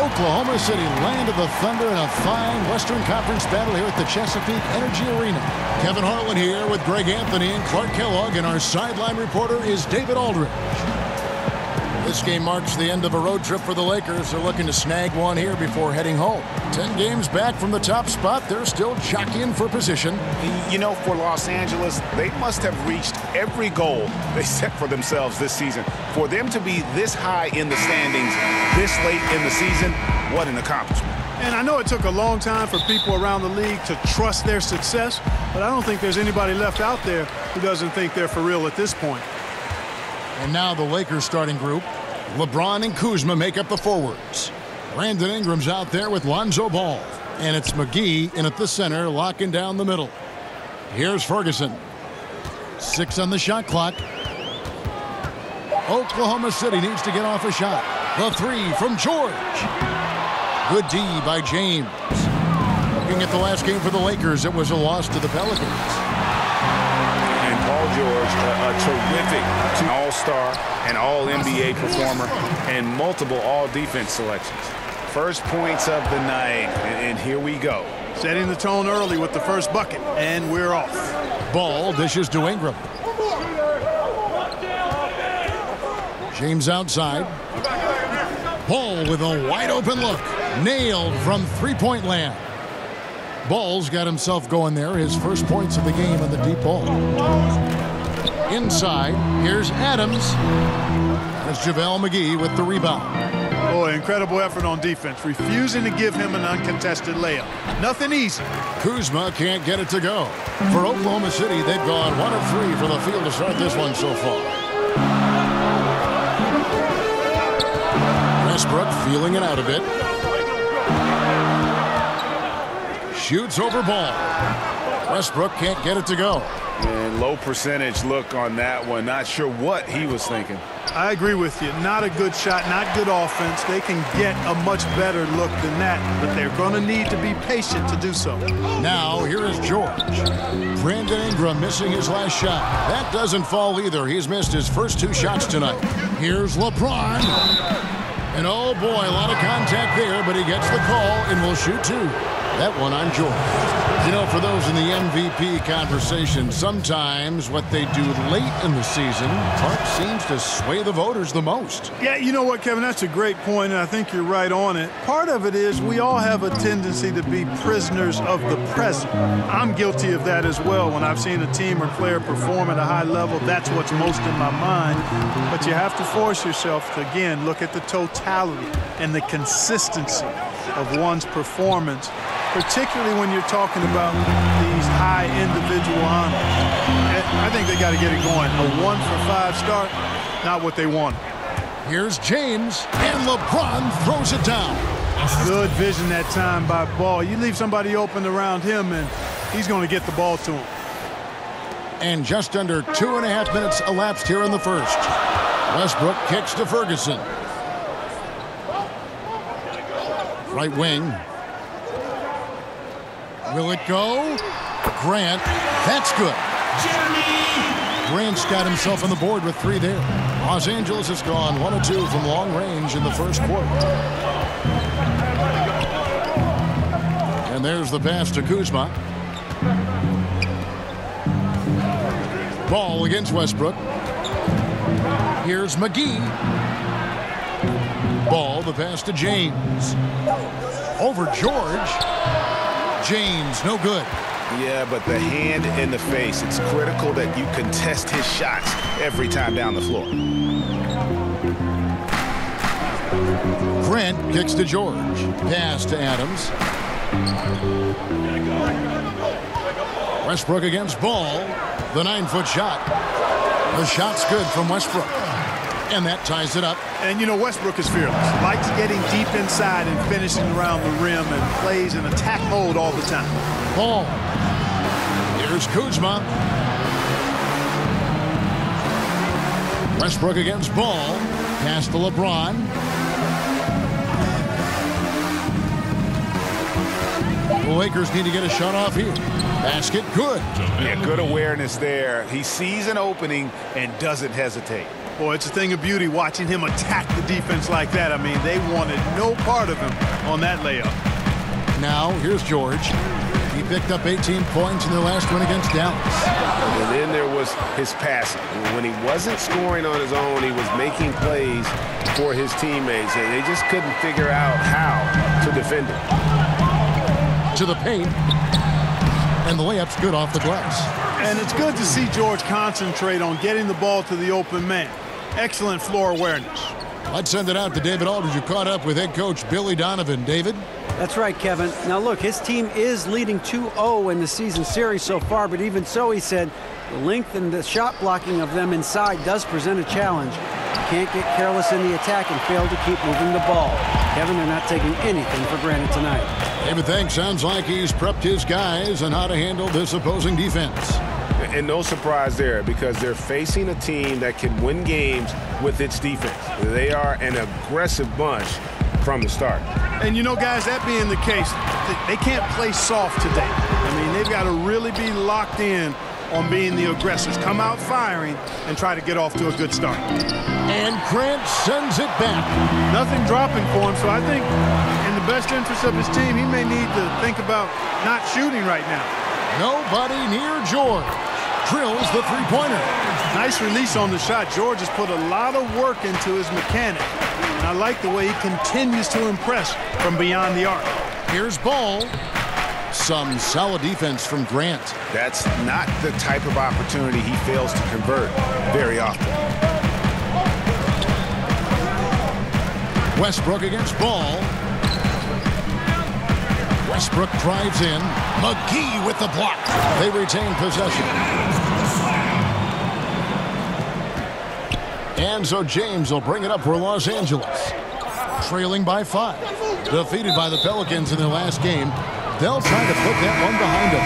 Oklahoma City landed the Thunder in a fine Western Conference battle here at the Chesapeake Energy Arena. Kevin Harlan here with Greg Anthony and Clark Kellogg, and our sideline reporter is David Aldridge. This game marks the end of a road trip for the Lakers. They're looking to snag one here before heading home. 10 games back from the top spot. They're still jockeying for position. You know, for Los Angeles, they must have reached every goal they set for themselves this season. For them to be this high in the standings this late in the season, what an accomplishment. And I know it took a long time for people around the league to trust their success, but I don't think there's anybody left out there who doesn't think they're for real at this point. And now the Lakers starting group. LeBron and Kuzma make up the forwards. Brandon Ingram's out there with Lonzo Ball. And it's McGee in at the center, locking down the middle. Here's Ferguson. 6 on the shot clock. Oklahoma City needs to get off a shot. The 3 from George. Good D by James. Looking at the last game for the Lakers, it was a loss to the Pelicans. Paul George, a terrific all-star and all-NBA performer and multiple all-defense selections. First points of the night, and here we go. Setting the tone early with the first bucket, and we're off. Ball dishes to Ingram. James outside. Ball with a wide-open look. Nailed from three-point land. Ball's got himself going there. His first points of the game on the deep ball. Inside, here's Adams. There's JaVale McGee with the rebound. Boy, incredible effort on defense. Refusing to give him an uncontested layup. Nothing easy. Kuzma can't get it to go. For Oklahoma City, they've gone 1 of 3 from the field to start this one so far. Westbrook feeling it out a bit. Shoots over Ball. Westbrook can't get it to go. And low percentage look on that one. Not sure what he was thinking. I agree with you. Not a good shot, not good offense. They can get a much better look than that, but they're going to need to be patient to do so. Now, here is George. Brandon Ingram missing his last shot. That doesn't fall either. He's missed his first 2 shots tonight. Here's LeBron. And oh boy, a lot of contact there, but he gets the call and will shoot 2. That one on George. You know, for those in the MVP conversation, sometimes what they do late in the season, Clark, seems to sway the voters the most. Yeah, you know what, Kevin? That's a great point, and I think you're right on it. Part of it is we all have a tendency to be prisoners of the present. I'm guilty of that as well. When I've seen a team or player perform at a high level, that's what's most in my mind. But you have to force yourself to, again, look at the totality and the consistency of one's performance, particularly when you're talking about these high individual honors. I think they got to get it going. A 1 for 5 start, not what they want. Here's James, and LeBron throws it down. Good vision that time by Ball. You leave somebody open around him, and he's going to get the ball to him. And just under 2.5 minutes elapsed here in the first. Westbrook kicks to Ferguson. Right wing. Will it go? Grant. That's good. Grant's got himself on the board with 3 there. Los Angeles has gone 1 of 2 from long range in the first quarter. And there's the pass to Kuzma. Ball against Westbrook. Here's McGee. Ball, the pass to James. Over George. James, no good. Yeah, but the hand in the face, it's critical that you contest his shots every time down the floor. Grant kicks to George. Pass to Adams. Westbrook against Ball. The 9-foot shot. The shot's good from Westbrook. And that ties it up. And, you know, Westbrook is fearless. Likes getting deep inside and finishing around the rim and plays in attack mode all the time. Ball. Here's Kuzma. Westbrook against Ball. Pass to LeBron. The Lakers need to get a shot off here. Basket, good. Yeah, good awareness there. He sees an opening and doesn't hesitate. Boy, it's a thing of beauty watching him attack the defense like that. I mean, they wanted no part of him on that layup. Now, here's George. He picked up 18 points in their last win against Dallas. And then there was his passing. When he wasn't scoring on his own, he was making plays for his teammates, and they just couldn't figure out how to defend him. To the paint. And the layup's good off the glass. And it's good to see George concentrate on getting the ball to the open man. Excellent floor awareness. Let's send it out to David Aldridge, who caught up with head coach Billy Donovan. David? That's right, Kevin. Now, look, his team is leading 2-0 in the season series so far, but even so, he said, the length and the shot blocking of them inside does present a challenge. You can't get careless in the attack and fail to keep moving the ball. Kevin, they're not taking anything for granted tonight. David thinks sounds like he's prepped his guys on how to handle this opposing defense. And no surprise there, because they're facing a team that can win games with its defense. They are an aggressive bunch from the start. And you know, guys, that being the case, they can't play soft today. I mean, they've got to really be locked in on being the aggressors. Come out firing and try to get off to a good start. And Grant sends it back. Nothing dropping for him, so I think in the best interest of his team, he may need to think about not shooting right now. Nobody near George. Drills the three-pointer. Nice release on the shot. George has put a lot of work into his mechanics. And I like the way he continues to impress from beyond the arc. Here's Ball. Some solid defense from Grant. That's not the type of opportunity he fails to convert very often. Westbrook against Ball. Westbrook drives in. McGee with the block. They retain possession. And so James will bring it up for Los Angeles. Trailing by 5. Defeated by the Pelicans in their last game. They'll try to put that one behind them.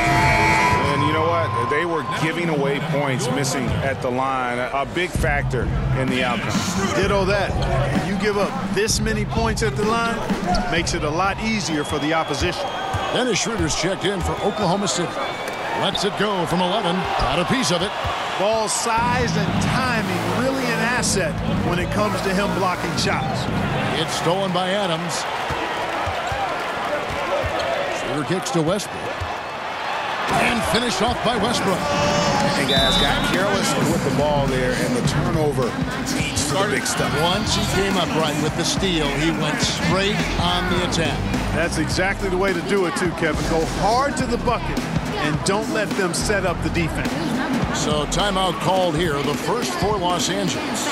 And you know what? They were giving away points, missing at the line. A big factor in the outcome. Ditto that. When you give up this many points at the line, makes it a lot easier for the opposition. Dennis Schroeder's checked in for Oklahoma City. Lets it go from 11. Got a piece of it. Ball size and timing really an asset when it comes to him blocking shots. It's stolen by Adams. Schroeder kicks to Westbrook. And finished off by Westbrook. And guys got careless with the ball there, and the turnover leads to the big stuff. Once he came up right with the steal, he went straight on the attack. That's exactly the way to do it too, Kevin. Go hard to the bucket and don't let them set up the defense. So timeout called here, the first for Los Angeles.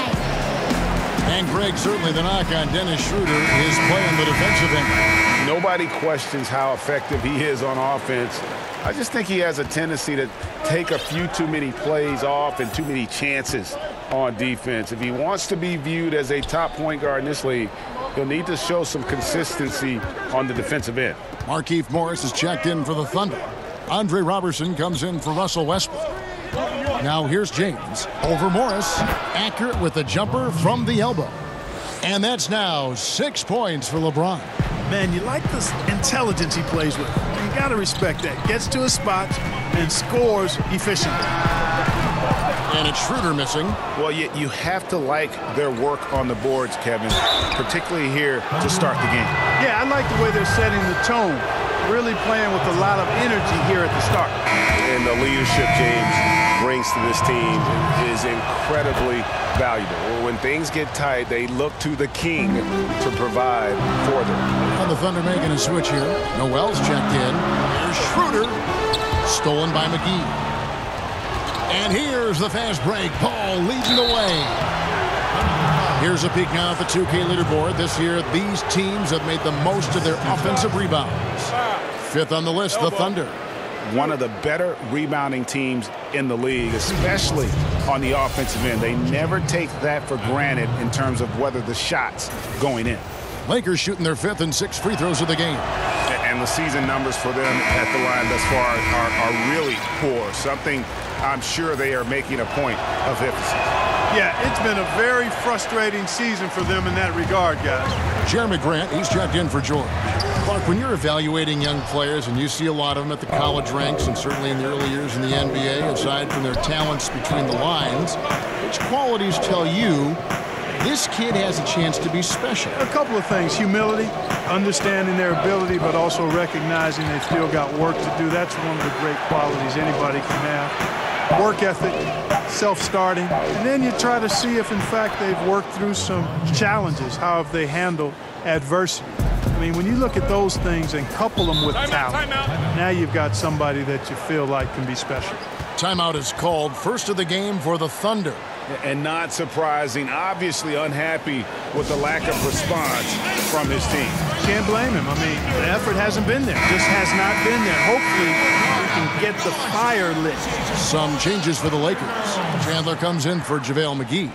And Greg, certainly the knock on Dennis Schroeder is playing the defensive end. Nobody questions how effective he is on offense. I just think he has a tendency to take a few too many plays off and too many chances on defense. If he wants to be viewed as a top point guard in this league, he'll need to show some consistency on the defensive end. Markieff Morris is checked in for the Thunder. Andre Robertson comes in for Russell Westbrook. Now here's James over Morris. Accurate with the jumper from the elbow. And that's now 6 points for LeBron. Man, you like the intelligence he plays with. You got to respect that. Gets to his spots and scores efficiently. And it's Schroeder missing. Well, you have to like their work on the boards, Kevin, particularly here to start the game. Yeah, I like the way they're setting the tone. Really playing with a lot of energy here at the start. And the leadership James brings to this team is incredibly valuable. When things get tight, they look to the king to provide for them. And the Thunder making a switch here. Noel's checked in. Here's Schroeder. Stolen by McGee. And here's the fast break. Paul leading the way. Here's a peek now at the 2K leaderboard. This year, these teams have made the most of their offensive rebounds. Fifth on the list, the Thunder. One of the better rebounding teams in the league, especially on the offensive end. They never take that for granted in terms of whether the shot's going in. Lakers shooting their 5th and 6th free throws of the game. And the season numbers for them at the line thus far are really poor. Something I'm sure they are making a point of emphasis. Yeah, it's been a very frustrating season for them in that regard, guys. Jeremy Grant, he's checked in for George. Mark, when you're evaluating young players, and you see a lot of them at the college ranks and certainly in the early years in the NBA, aside from their talents between the lines, which qualities tell you this kid has a chance to be special? A couple of things. Humility, understanding their ability, but also recognizing they've still got work to do. That's one of the great qualities anybody can have. Work ethic, self-starting, and then you try to see if, in fact, they've worked through some challenges. How have they handled adversity? I mean, when you look at those things and couple them with talent, now you've got somebody that you feel like can be special. Timeout is called. First of the game for the Thunder. And not surprising, obviously unhappy with the lack of response from his team. Can't blame him. I mean, the effort hasn't been there. Just has not been there. Hopefully, he can get the fire lit. Some changes for the Lakers. Chandler comes in for JaVale McGee.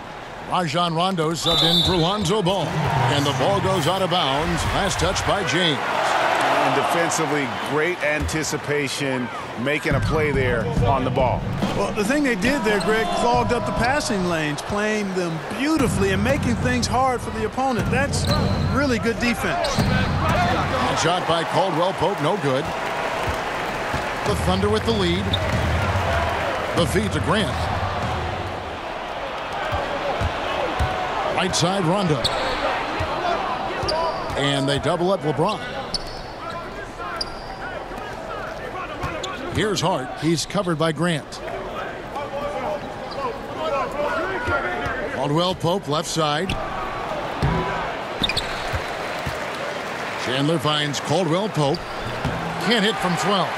Rajon Rondo subbed in for Lonzo Ball. And the ball goes out of bounds. Last touch by James. And defensively, great anticipation, making a play there on the ball. Well, the thing they did there, Greg, clogged up the passing lanes, playing them beautifully and making things hard for the opponent. That's really good defense. And shot by Caldwell-Pope, no good. The Thunder with the lead. The feed to Grant. Right side, Rondo. And they double up LeBron. Here's Hart. He's covered by Grant. Caldwell-Pope left side. Chandler finds Caldwell-Pope. Can't hit from 12.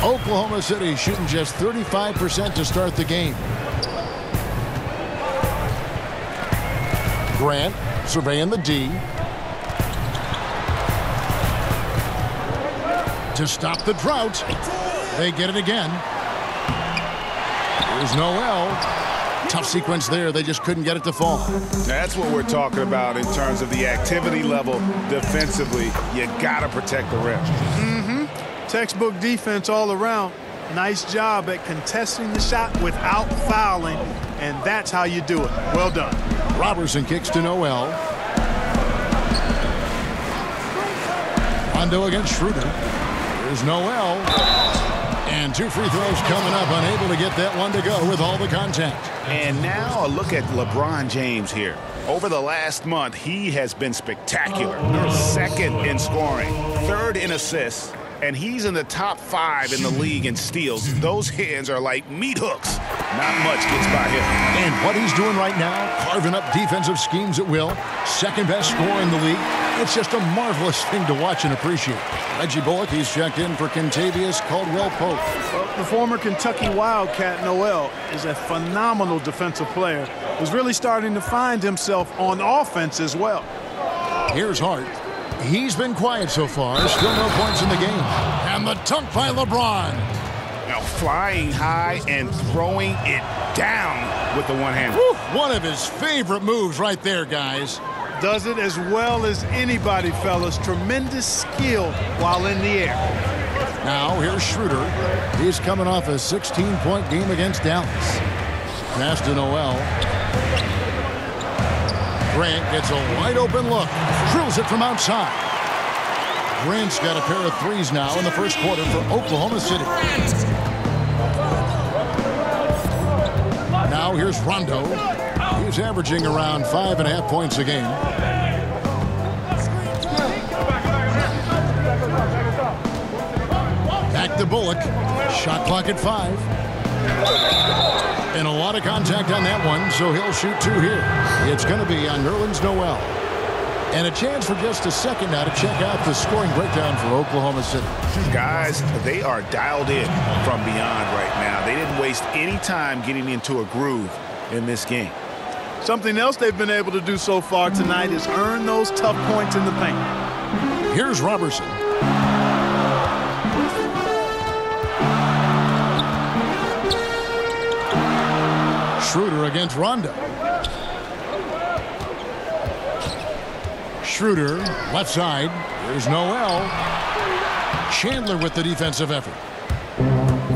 Oklahoma City shooting just 35% to start the game. Grant surveying the D. To stop the drought. They get it again. Here's Noel. Tough sequence there. They just couldn't get it to fall. That's what we're talking about in terms of the activity level defensively. You got to protect the rim. Textbook defense all around. Nice job at contesting the shot without fouling, and that's how you do it. Well done. Robertson kicks to Noel. Rondo against Schroeder. Here's Noel. And 2 free throws coming up, unable to get that one to go with all the contact. And now a look at LeBron James here. Over the last month, he has been spectacular. Second in scoring, third in assists, and he's in the top 5 in the league in steals. Those hands are like meat hooks. Not much gets by him. And what he's doing right now, carving up defensive schemes at will. Second best scorer in the league. It's just a marvelous thing to watch and appreciate. Reggie Bullock, he's checked in for Kentavious Caldwell-Pope. Well, the former Kentucky Wildcat Noel is a phenomenal defensive player who's really starting to find himself on offense as well. Here's Hart. He's been quiet so far. Still no points in the game. And the dunk by LeBron. Now flying high and throwing it down with the one hand. One of his favorite moves right there, guys. Does it as well as anybody, fellas. Tremendous skill while in the air. Now here's Schroeder. He's coming off a 16-point game against Dallas. Pass to Noel. Grant gets a wide open look. Drills it from outside. Grant's got a pair of threes now in the first quarter for Oklahoma City. Now here's Rondo. He's averaging around 5.5 points a game. Back to Bullock. Shot clock at 5. And a lot of contact on that one, so he'll shoot 2 here. It's going to be on Nerlens Noel. And a chance for just a second now to check out the scoring breakdown for Oklahoma City. Guys, they are dialed in from beyond right now. They didn't waste any time getting into a groove in this game. Something else they've been able to do so far tonight is earn those tough points in the paint. Here's Robertson. Schroeder against Rondo. Schroeder, left side. Here's Noel. Chandler with the defensive effort.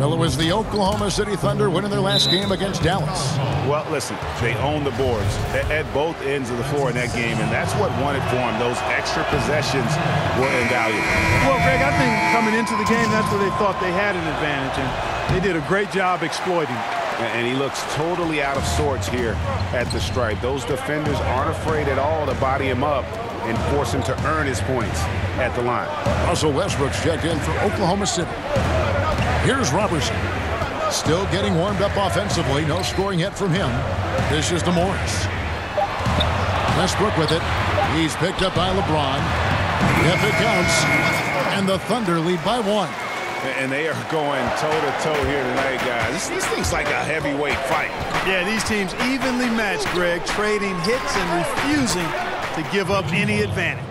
Well, it was the Oklahoma City Thunder winning their last game against Dallas. Well, listen, they own the boards at both ends of the floor in that game, and that's what won it for them. Those extra possessions were invaluable. Well, Greg, I think coming into the game, that's where they thought they had an advantage, and they did a great job exploiting it. And he looks totally out of sorts here at the stripe. Those defenders aren't afraid at all to body him up and force him to earn his points at the line. Russell Westbrook's checked in for Oklahoma City. Here's Robertson. Still getting warmed up offensively. No scoring yet from him. This is to Morris. Westbrook with it. He's picked up by LeBron. If it counts. And the Thunder lead by 1. And they are going toe-to-toe here tonight, guys. This thing's like a heavyweight fight. Yeah, these teams evenly matched, Greg, trading hits and refusing to give up any advantage.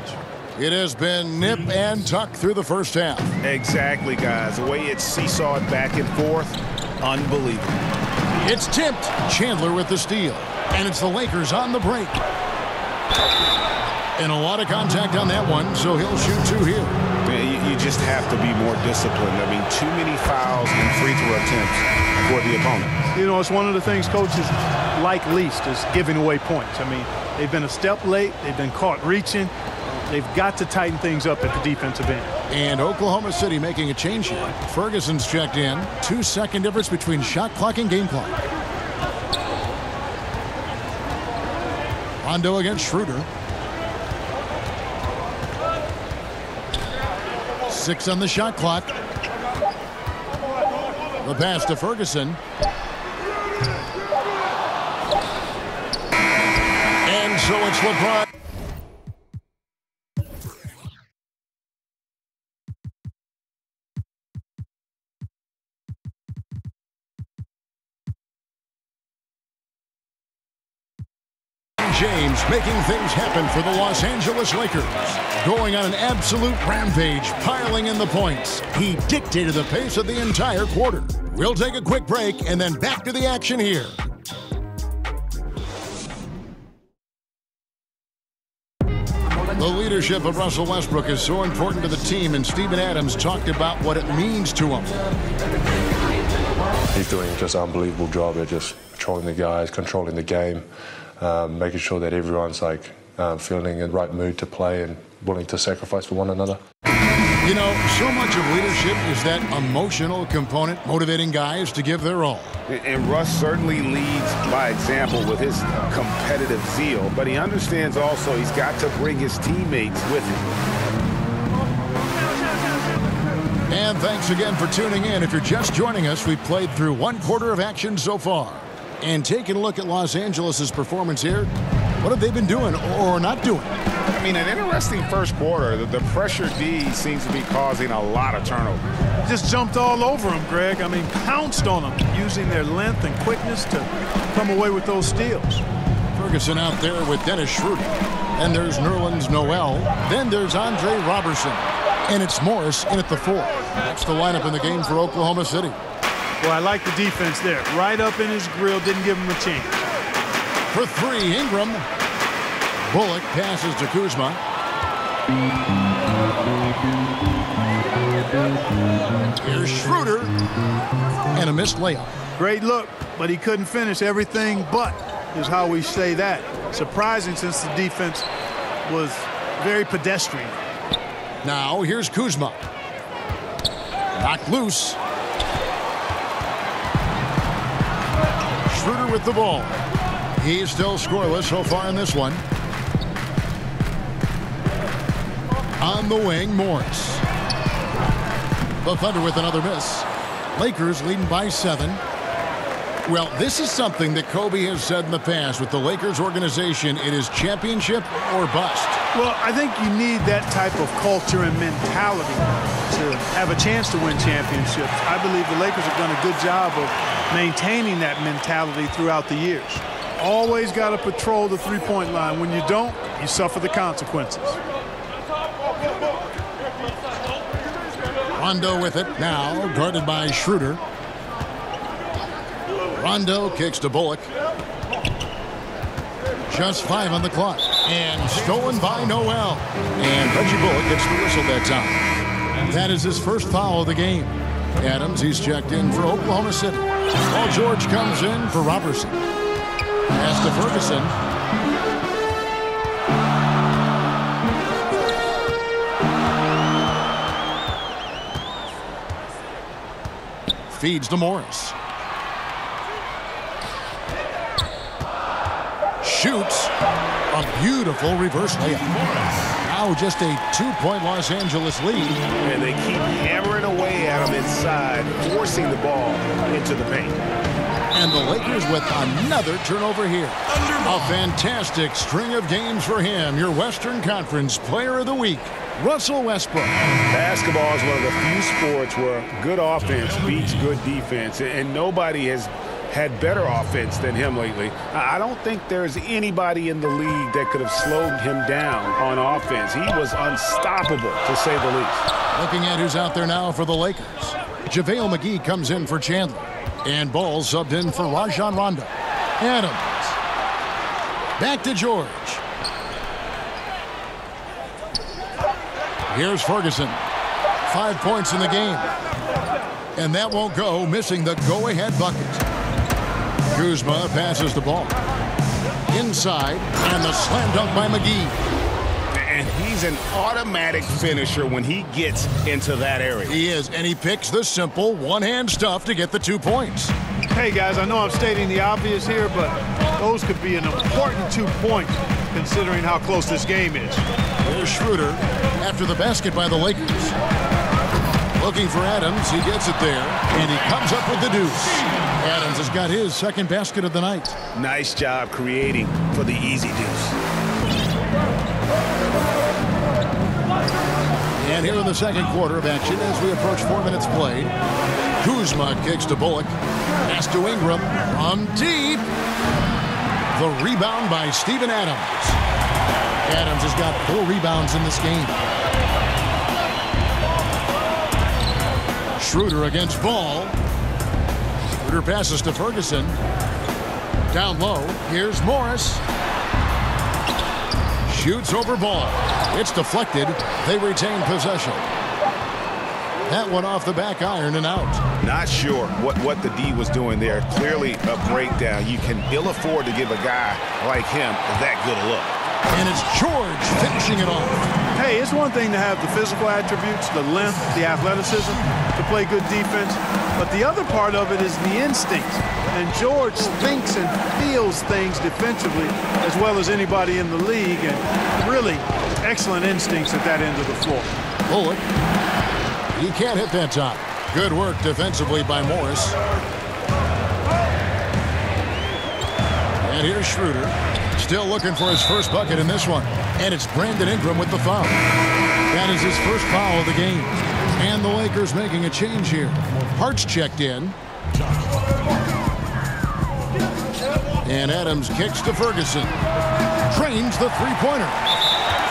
It has been nip and tuck through the first half. Exactly, guys. The way it's seesawed back and forth, unbelievable. It's tipped. Chandler with the steal. And it's the Lakers on the break. And a lot of contact on that one, so he'll shoot 2 here. You just have to be more disciplined. I mean, too many fouls and free throw attempts for the opponent. You know, it's one of the things coaches like least is giving away points. I mean, they've been a step late. They've been caught reaching. They've got to tighten things up at the defensive end. And Oklahoma City making a change here. Ferguson's checked in. 2-second difference between shot clock and game clock. Rondo against Schroeder. 6 on the shot clock. The pass to Ferguson. And so it's LeBron. James making things happen for the Los Angeles Lakers. Going on an absolute rampage, piling in the points. He dictated the pace of the entire quarter. We'll take a quick break and then back to the action here. The leadership of Russell Westbrook is so important to the team, and Steven Adams talked about what it means to him. He's doing just an unbelievable job at just controlling the guys, controlling the game, making sure that everyone's feeling in the right mood to play and willing to sacrifice for one another. You know, so much of leadership is that emotional component, motivating guys to give their all. And Russ certainly leads by example with his competitive zeal, but he understands also he's got to bring his teammates with him. And thanks again for tuning in. If you're just joining us, we've played through 1 quarter of action so far. And taking a look at Los Angeles' performance here, what have they been doing or not doing? I mean, an interesting first quarter. The pressure D seems to be causing a lot of turnover. Just jumped all over him, Greg. I mean, pounced on him, using their length and quickness to come away with those steals. Ferguson out there with Dennis Schroeder. Then there's Nerlens Noel. Then there's Andre Robertson. And it's Morris in at the 4. That's the lineup in the game for Oklahoma City. Well, I like the defense there. Right up in his grill, didn't give him a chance. For 3, Ingram. Bullock passes to Kuzma. Here's Schroeder. And a missed layup. Great look, but he couldn't finish. Everything but is how we say that. Surprising since the defense was very pedestrian. Now here's Kuzma. Knocked loose. Schroeder with the ball. He's still scoreless so far in this one. On the wing, Morris. The Thunder with another miss. Lakers leading by 7. Well, this is something that Kobe has said in the past with the Lakers organization. It is championship or bust. Well, I think you need that type of culture and mentality to have a chance to win championships. I believe the Lakers have done a good job of maintaining that mentality throughout the years. Always got to patrol the three-point line. When you don't, you suffer the consequences. Rondo with it now, guarded by Schroeder. Rondo kicks to Bullock. Just 5 on the clock. And stolen by Noel. And Reggie Bullock gets the whistle that time. That is his first foul of the game. Adams, he's checked in for Oklahoma City. Paul George comes in for Robertson. Pass to Ferguson. Feeds to Morris. Shoots. A beautiful reverse layup. Now just a 2-point Los Angeles lead. And they keep hammering away at him inside, forcing the ball into the paint. And the Lakers with another turnover here. A fantastic string of games for him. Your Western Conference Player of the Week, Russell Westbrook. Basketball is one of the few sports where good offense beats good defense, and nobody has had better offense than him lately. I don't think there's anybody in the league that could have slowed him down on offense. He was unstoppable, to say the least. Looking at who's out there now for the Lakers. JaVale McGee comes in for Chandler. And Ball subbed in for Rajon Rondo. Adams. Back to George. Here's Ferguson. 5 points in the game. And that won't go, missing the go-ahead bucket. Kuzma passes the ball. Inside, and the slam dunk by McGee. And he's an automatic finisher when he gets into that area. He is, and he picks the simple one-hand stuff to get the 2 points. Hey, guys, I know I'm stating the obvious here, but those could be an important 2 points considering how close this game is. Here's Schroeder after the basket by the Lakers. Looking for Adams. He gets it there, and he comes up with the deuce. Adams has got his second basket of the night. Nice job creating for the easy deuce. And here in the second quarter of action as we approach 4 minutes played. Kuzma kicks to Bullock. Pass to Ingram from deep. The rebound by Steven Adams. Adams has got 4 rebounds in this game. Schroeder against Ball. Schroeder passes to Ferguson. Down low. Here's Morris. Shoots over Ball. It's deflected. They retain possession. That one off the back iron and out. Not sure what the D was doing there. Clearly a breakdown. You can ill afford to give a guy like him that good a look. And it's George finishing it off. Hey, it's one thing to have the physical attributes, the length, the athleticism to play good defense, but the other part of it is the instinct. And George thinks and feels things defensively as well as anybody in the league, and really excellent instincts at that end of the floor. Bullock. He can't hit that top. Good work defensively by Morris. And here's Schroeder. Still looking for his first bucket in this one. And it's Brandon Ingram with the foul. That is his first foul of the game. And the Lakers making a change here. Hart's checked in. And Adams kicks to Ferguson. Trains the three-pointer.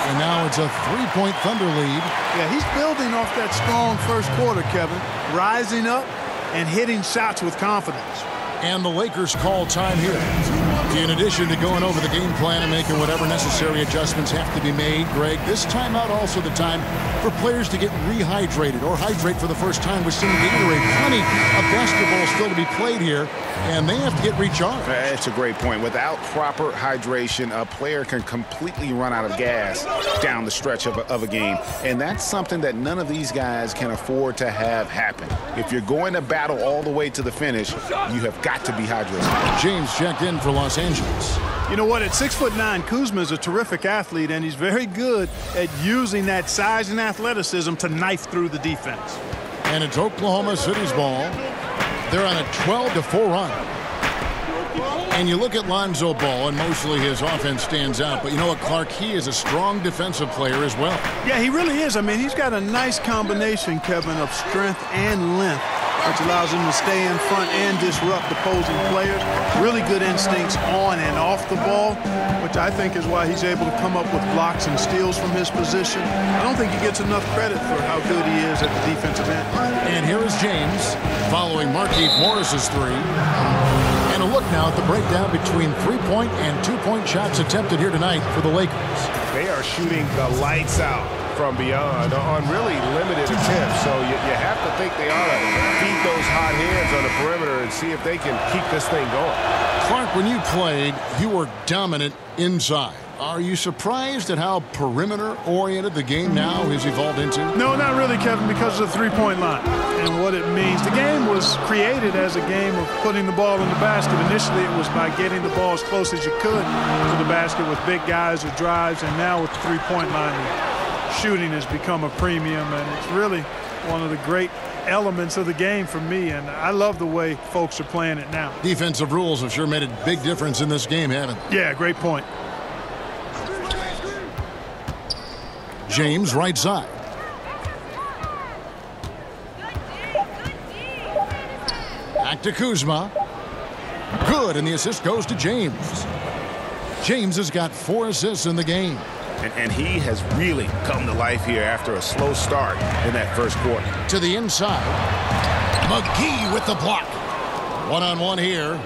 And now it's a 3-point Thunder lead. Yeah, he's building off that strong first quarter, Kevin. Rising up and hitting shots with confidence. And the Lakers call time here. In addition to going over the game plan and making whatever necessary adjustments have to be made, Greg, this timeout also the time for players to get rehydrated or hydrate for the first time with some Gatorade. Plenty of basketball still to be played here, and they have to get recharged. That's a great point. Without proper hydration, a player can completely run out of gas down the stretch of a game, and that's something that none of these guys can afford to have happen. If you're going to battle all the way to the finish, you have got to be hydrated. James checked in for Los Angeles. You know what? At 6'9", Kuzma is a terrific athlete, and he's very good at using that size and athleticism to knife through the defense. And it's Oklahoma City's ball. They're on a 12-4 run. And you look at Lonzo Ball, and mostly his offense stands out. But you know what, Clark? He is a strong defensive player as well. Yeah, he really is. I mean, he's got a nice combination, Kevin, of strength and length, which allows him to stay in front and disrupt opposing players. Really good instincts on and off the ball, which I think is why he's able to come up with blocks and steals from his position. I don't think he gets enough credit for how good he is at the defensive end. And here is James following Markieff Morris's three. And a look now at the breakdown between 3-point and 2-point shots attempted here tonight for the Lakers. They are shooting the lights out from beyond on really limited attempts. So you have to think they ought to feed those hot hands on the perimeter and see if they can keep this thing going. Clark, when you played, you were dominant inside. Are you surprised at how perimeter-oriented the game now has evolved into? No, not really, Kevin, because of the three-point line and what it means. The game was created as a game of putting the ball in the basket. Initially, it was by getting the ball as close as you could to the basket with big guys or drives, and now with the three-point line, shooting has become a premium, and it's really one of the great elements of the game for me, and I love the way folks are playing it now. Defensive rules have sure made a big difference in this game, haven't they? Yeah, great point. James, right side. Back to Kuzma. Good, and the assist goes to James. James has got 4 assists in the game. And he has really come to life here after a slow start in that first quarter. To the inside. McGee with the block. One-on-one here.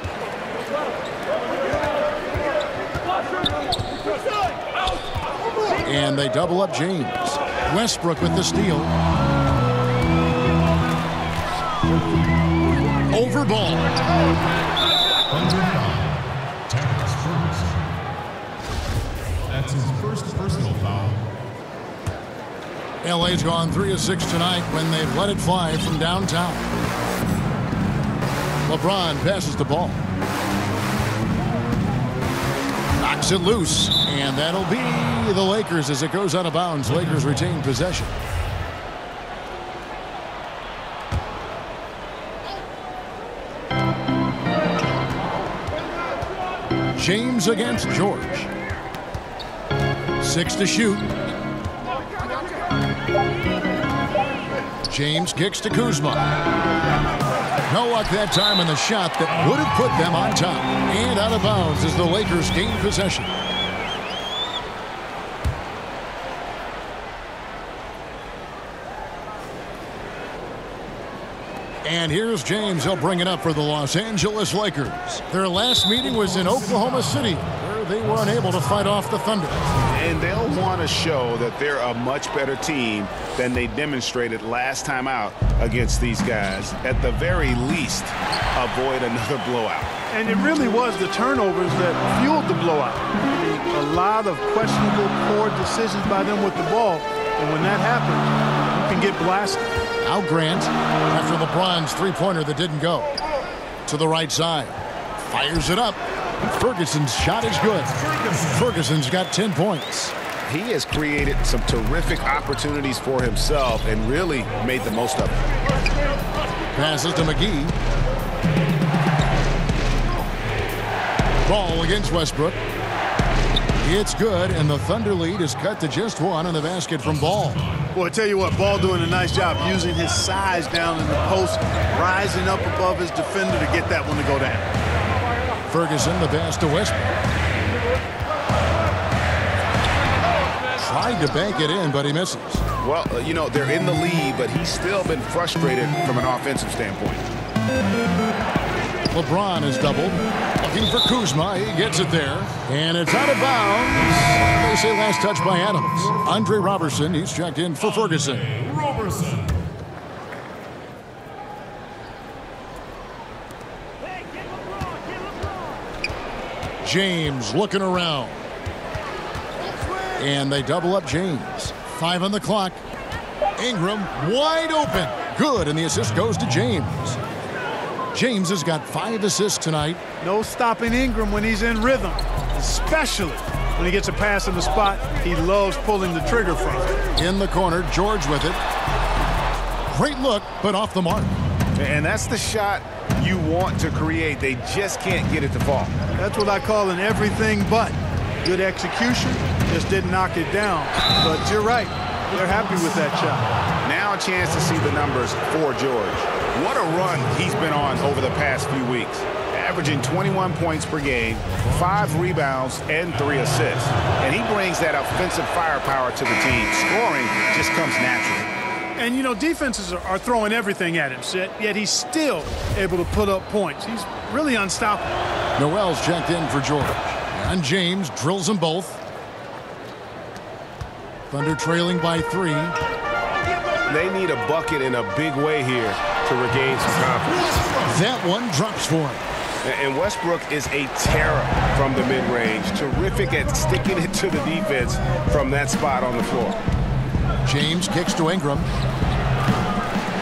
And they double up James. Westbrook with the steal. Over ball. That's his first personal foul. LA's gone 3 of 6 tonight when they've let it fly from downtown. LeBron passes the ball. Knocks it loose, and that'll be the Lakers as it goes out of bounds. Lakers retain possession. James against George. 6 to shoot. James kicks to Kuzma. No luck that time on the shot that would have put them on top. And out of bounds as the Lakers gain possession. And here's James. He'll bring it up for the Los Angeles Lakers. Their last meeting was in Oklahoma City, where they were unable to fight off the Thunder. And they'll want to show that they're a much better team than they demonstrated last time out against these guys. At the very least, avoid another blowout. And it really was the turnovers that fueled the blowout. A lot of questionable, poor decisions by them with the ball. And when that happens, you can get blasted. Now Grant, after LeBron's three-pointer that didn't go. To the right side. Fires it up. Ferguson's shot is good. Ferguson's got 10 points. He has created some terrific opportunities for himself and really made the most of it. Passes to McGee. Ball against Westbrook. It's good, and the Thunder lead is cut to just 1 on the basket from Ball. Well, I tell you what, Ball doing a nice job using his size down in the post, rising up above his defender to get that one to go down. Ferguson, the pass to Westbrook. Tried to bank it in, but he misses. Well, you know, they're in the lead, but he's still been frustrated from an offensive standpoint. LeBron is doubled. Looking for Kuzma. He gets it there. And it's out of bounds. They say last touch by Adams. Andre Robertson, he's checked in for Ferguson. Robertson. James looking around. And they double up James. 5 on the clock. Ingram wide open. Good, and the assist goes to James. James has got 5 assists tonight. No stopping Ingram when he's in rhythm, especially when he gets a pass in the spot he loves pulling the trigger from. In the corner, George with it. Great look, but off the mark. And that's the shot you want to create. They just can't get it to fall. That's what I call an everything but. Good execution, just didn't knock it down. But you're right, they're happy with that shot. Now a chance to see the numbers for George. What a run he's been on over the past few weeks. Averaging 21 points per game, 5 rebounds, and 3 assists. And he brings that offensive firepower to the team. Scoring just comes naturally. And, you know, defenses are throwing everything at him, yet he's still able to put up points. He's really unstoppable. Noel's checked in for George. And James drills them both. Thunder trailing by 3. They need a bucket in a big way here to regain some confidence. That one drops for him. And Westbrook is a terror from the mid-range. Terrific at sticking it to the defense from that spot on the floor. James kicks to Ingram.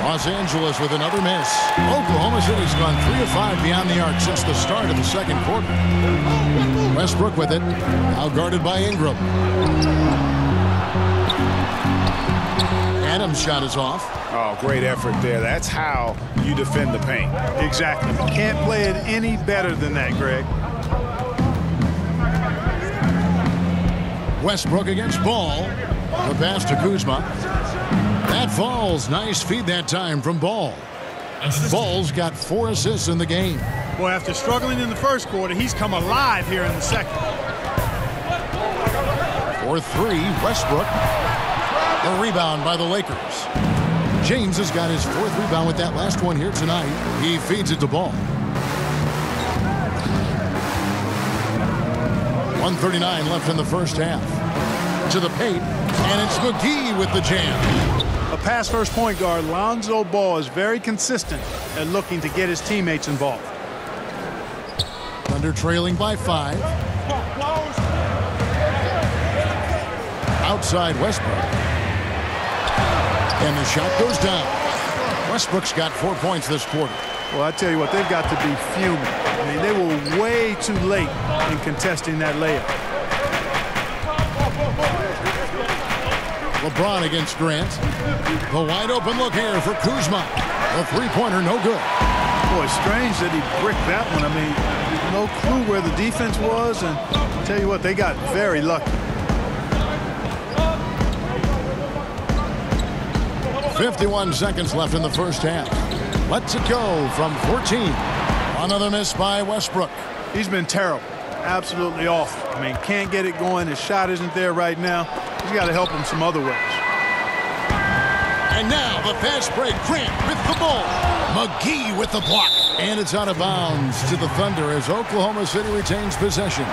Los Angeles with another miss. Oklahoma City's gone 3 of 5 beyond the arc since the start of the second quarter. Westbrook with it. Now guarded by Ingram. Adams' shot is off. Oh, great effort there. That's how you defend the paint. Exactly. Can't play it any better than that, Greg. Westbrook against Ball. The pass to Kuzma. That falls. Nice feed that time from Ball. Ball's got 4 assists in the game. Boy, after struggling in the first quarter, he's come alive here in the second. For 3, Westbrook. A rebound by the Lakers. James has got his 4th rebound with that last one here tonight. He feeds it to Ball. 1:39 left in the first half. To the paint, and it's McGee with the jam. A pass-first point guard, Lonzo Ball, is very consistent at looking to get his teammates involved. Thunder trailing by 5. Outside Westbrook. And the shot goes down. Westbrook's got 4 points this quarter. Well, I tell you what, they've got to be fuming. I mean, they were way too late in contesting that layup. LeBron against Grant. The wide open look here for Kuzma. The three-pointer no good. Boy, strange that he bricked that one. I mean, no clue where the defense was, and I'll tell you what, they got very lucky. 51 seconds left in the first half. Lets it go from 14. Another miss by Westbrook. He's been terrible. Absolutely awful. I mean, can't get it going. His shot isn't there right now. He's got to help him some other ways. And now the fast break. Grant with the ball. McGee with the block. And it's out of bounds to the Thunder as Oklahoma City retains possession.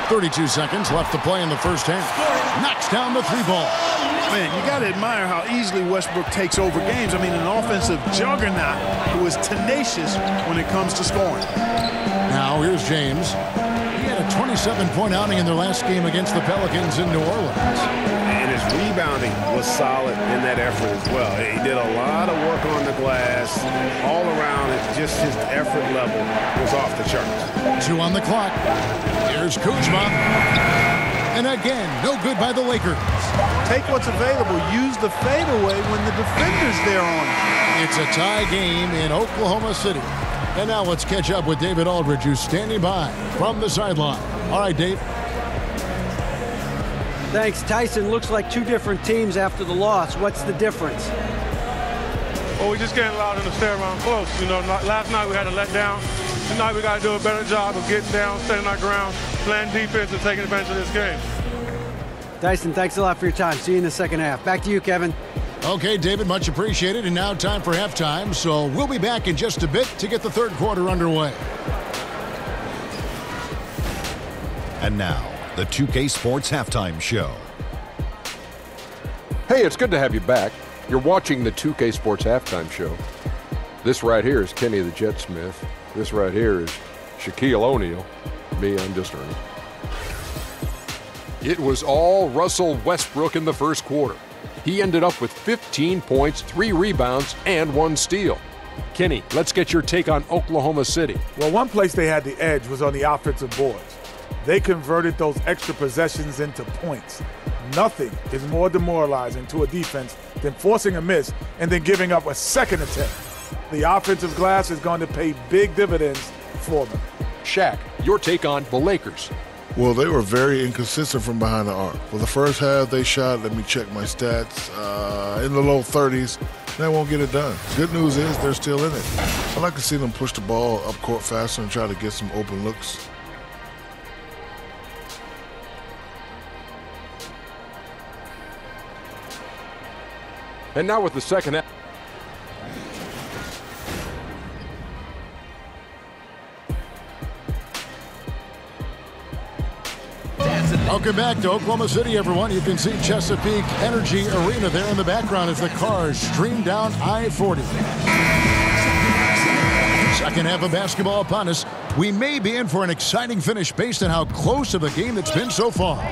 .32 seconds left to play in the first half. Knocks down the 3-ball. Man, you got to admire how easily Westbrook takes over games. I mean, an offensive juggernaut who is tenacious when it comes to scoring. Now here's James. He had a 27-point outing in their last game against the Pelicans in New Orleans. And his rebounding was solid in that effort as well. He did a lot of work on the glass. All around, just his effort level was off the charts. 2 on the clock. Here's Kuzma. And again, no good by the Lakers. Take what's available. Use the fadeaway when the defender's there on it. It's a tie game in Oklahoma City. And now let's catch up with David Aldridge, who's standing by from the sideline. All right, Dave. Thanks, Tyson. Looks like 2 different teams after the loss. What's the difference? Well, we just can't allow them to stay around close. You know, last night we had a letdown. Tonight we got to do a better job of getting down, staying our ground, playing defense, and taking advantage of this game. Tyson, thanks a lot for your time. See you in the second half. Back to you, Kevin. Okay, David, much appreciated. And now time for halftime. So we'll be back in just a bit to get the third quarter underway. And now, the 2K Sports Halftime Show. Hey, it's good to have you back. You're watching the 2K Sports Halftime Show. This right here is Kenny the Jet Smith. This right here is Shaquille O'Neal. Me, I'm just Ernie. It was all Russell Westbrook in the first quarter. He ended up with 15 points, 3 rebounds, and 1 steal. Kenny, let's get your take on Oklahoma City. Well, one place they had the edge was on the offensive boards. They converted those extra possessions into points. Nothing is more demoralizing to a defense than forcing a miss and then giving up a second attempt. The offensive glass is going to pay big dividends for them. Shaq, your take on the Lakers. Well, they were very inconsistent from behind the arc. For the first half, they shot, let me check my stats, in the low 30s. They won't get it done. Good news is they're still in it. I'd like to see them push the ball up court faster and try to get some open looks. And now with the second half. Welcome back to Oklahoma City, everyone. You can see Chesapeake Energy Arena there in the background as the cars stream down I-40. Second half of basketball upon us. We may be in for an exciting finish based on how close of a game it's been so far.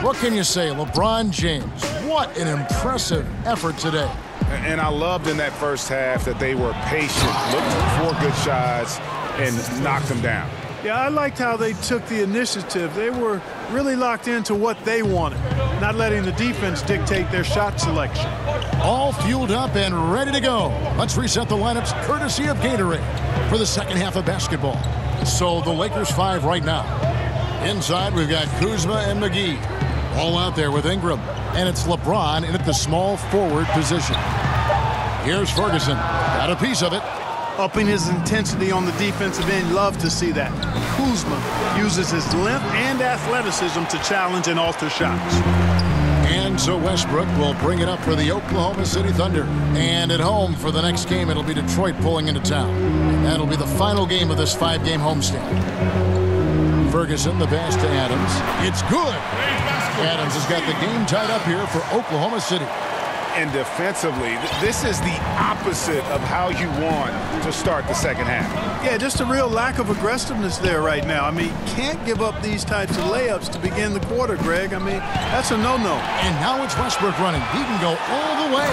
What can you say, LeBron James? What an impressive effort today. And I loved in that first half that they were patient, looked for good shots, and knocked them down. Yeah, I liked how they took the initiative. They were really locked into what they wanted, not letting the defense dictate their shot selection. All fueled up and ready to go. Let's reset the lineups courtesy of Gatorade for the second half of basketball. So the Lakers 5 right now. Inside, we've got Kuzma and McGee. All out there with Ingram. And it's LeBron in at the small forward position. Here's Ferguson. Got a piece of it. Upping his intensity on the defensive end. Love to see that. Kuzma uses his length and athleticism to challenge and alter shots. And so Westbrook will bring it up for the Oklahoma City Thunder. And at home for the next game, it'll be Detroit pulling into town. And that'll be the final game of this 5-game homestand. Ferguson, the pass to Adams. It's good. Adams has got the game tied up here for Oklahoma City. And defensively, this is the opposite of how you want to start the second half. Yeah, just a real lack of aggressiveness there right now. I mean, can't give up these types of layups to begin the quarter, Greg. I mean, that's a no-no. And now it's Westbrook running. He can go all the way.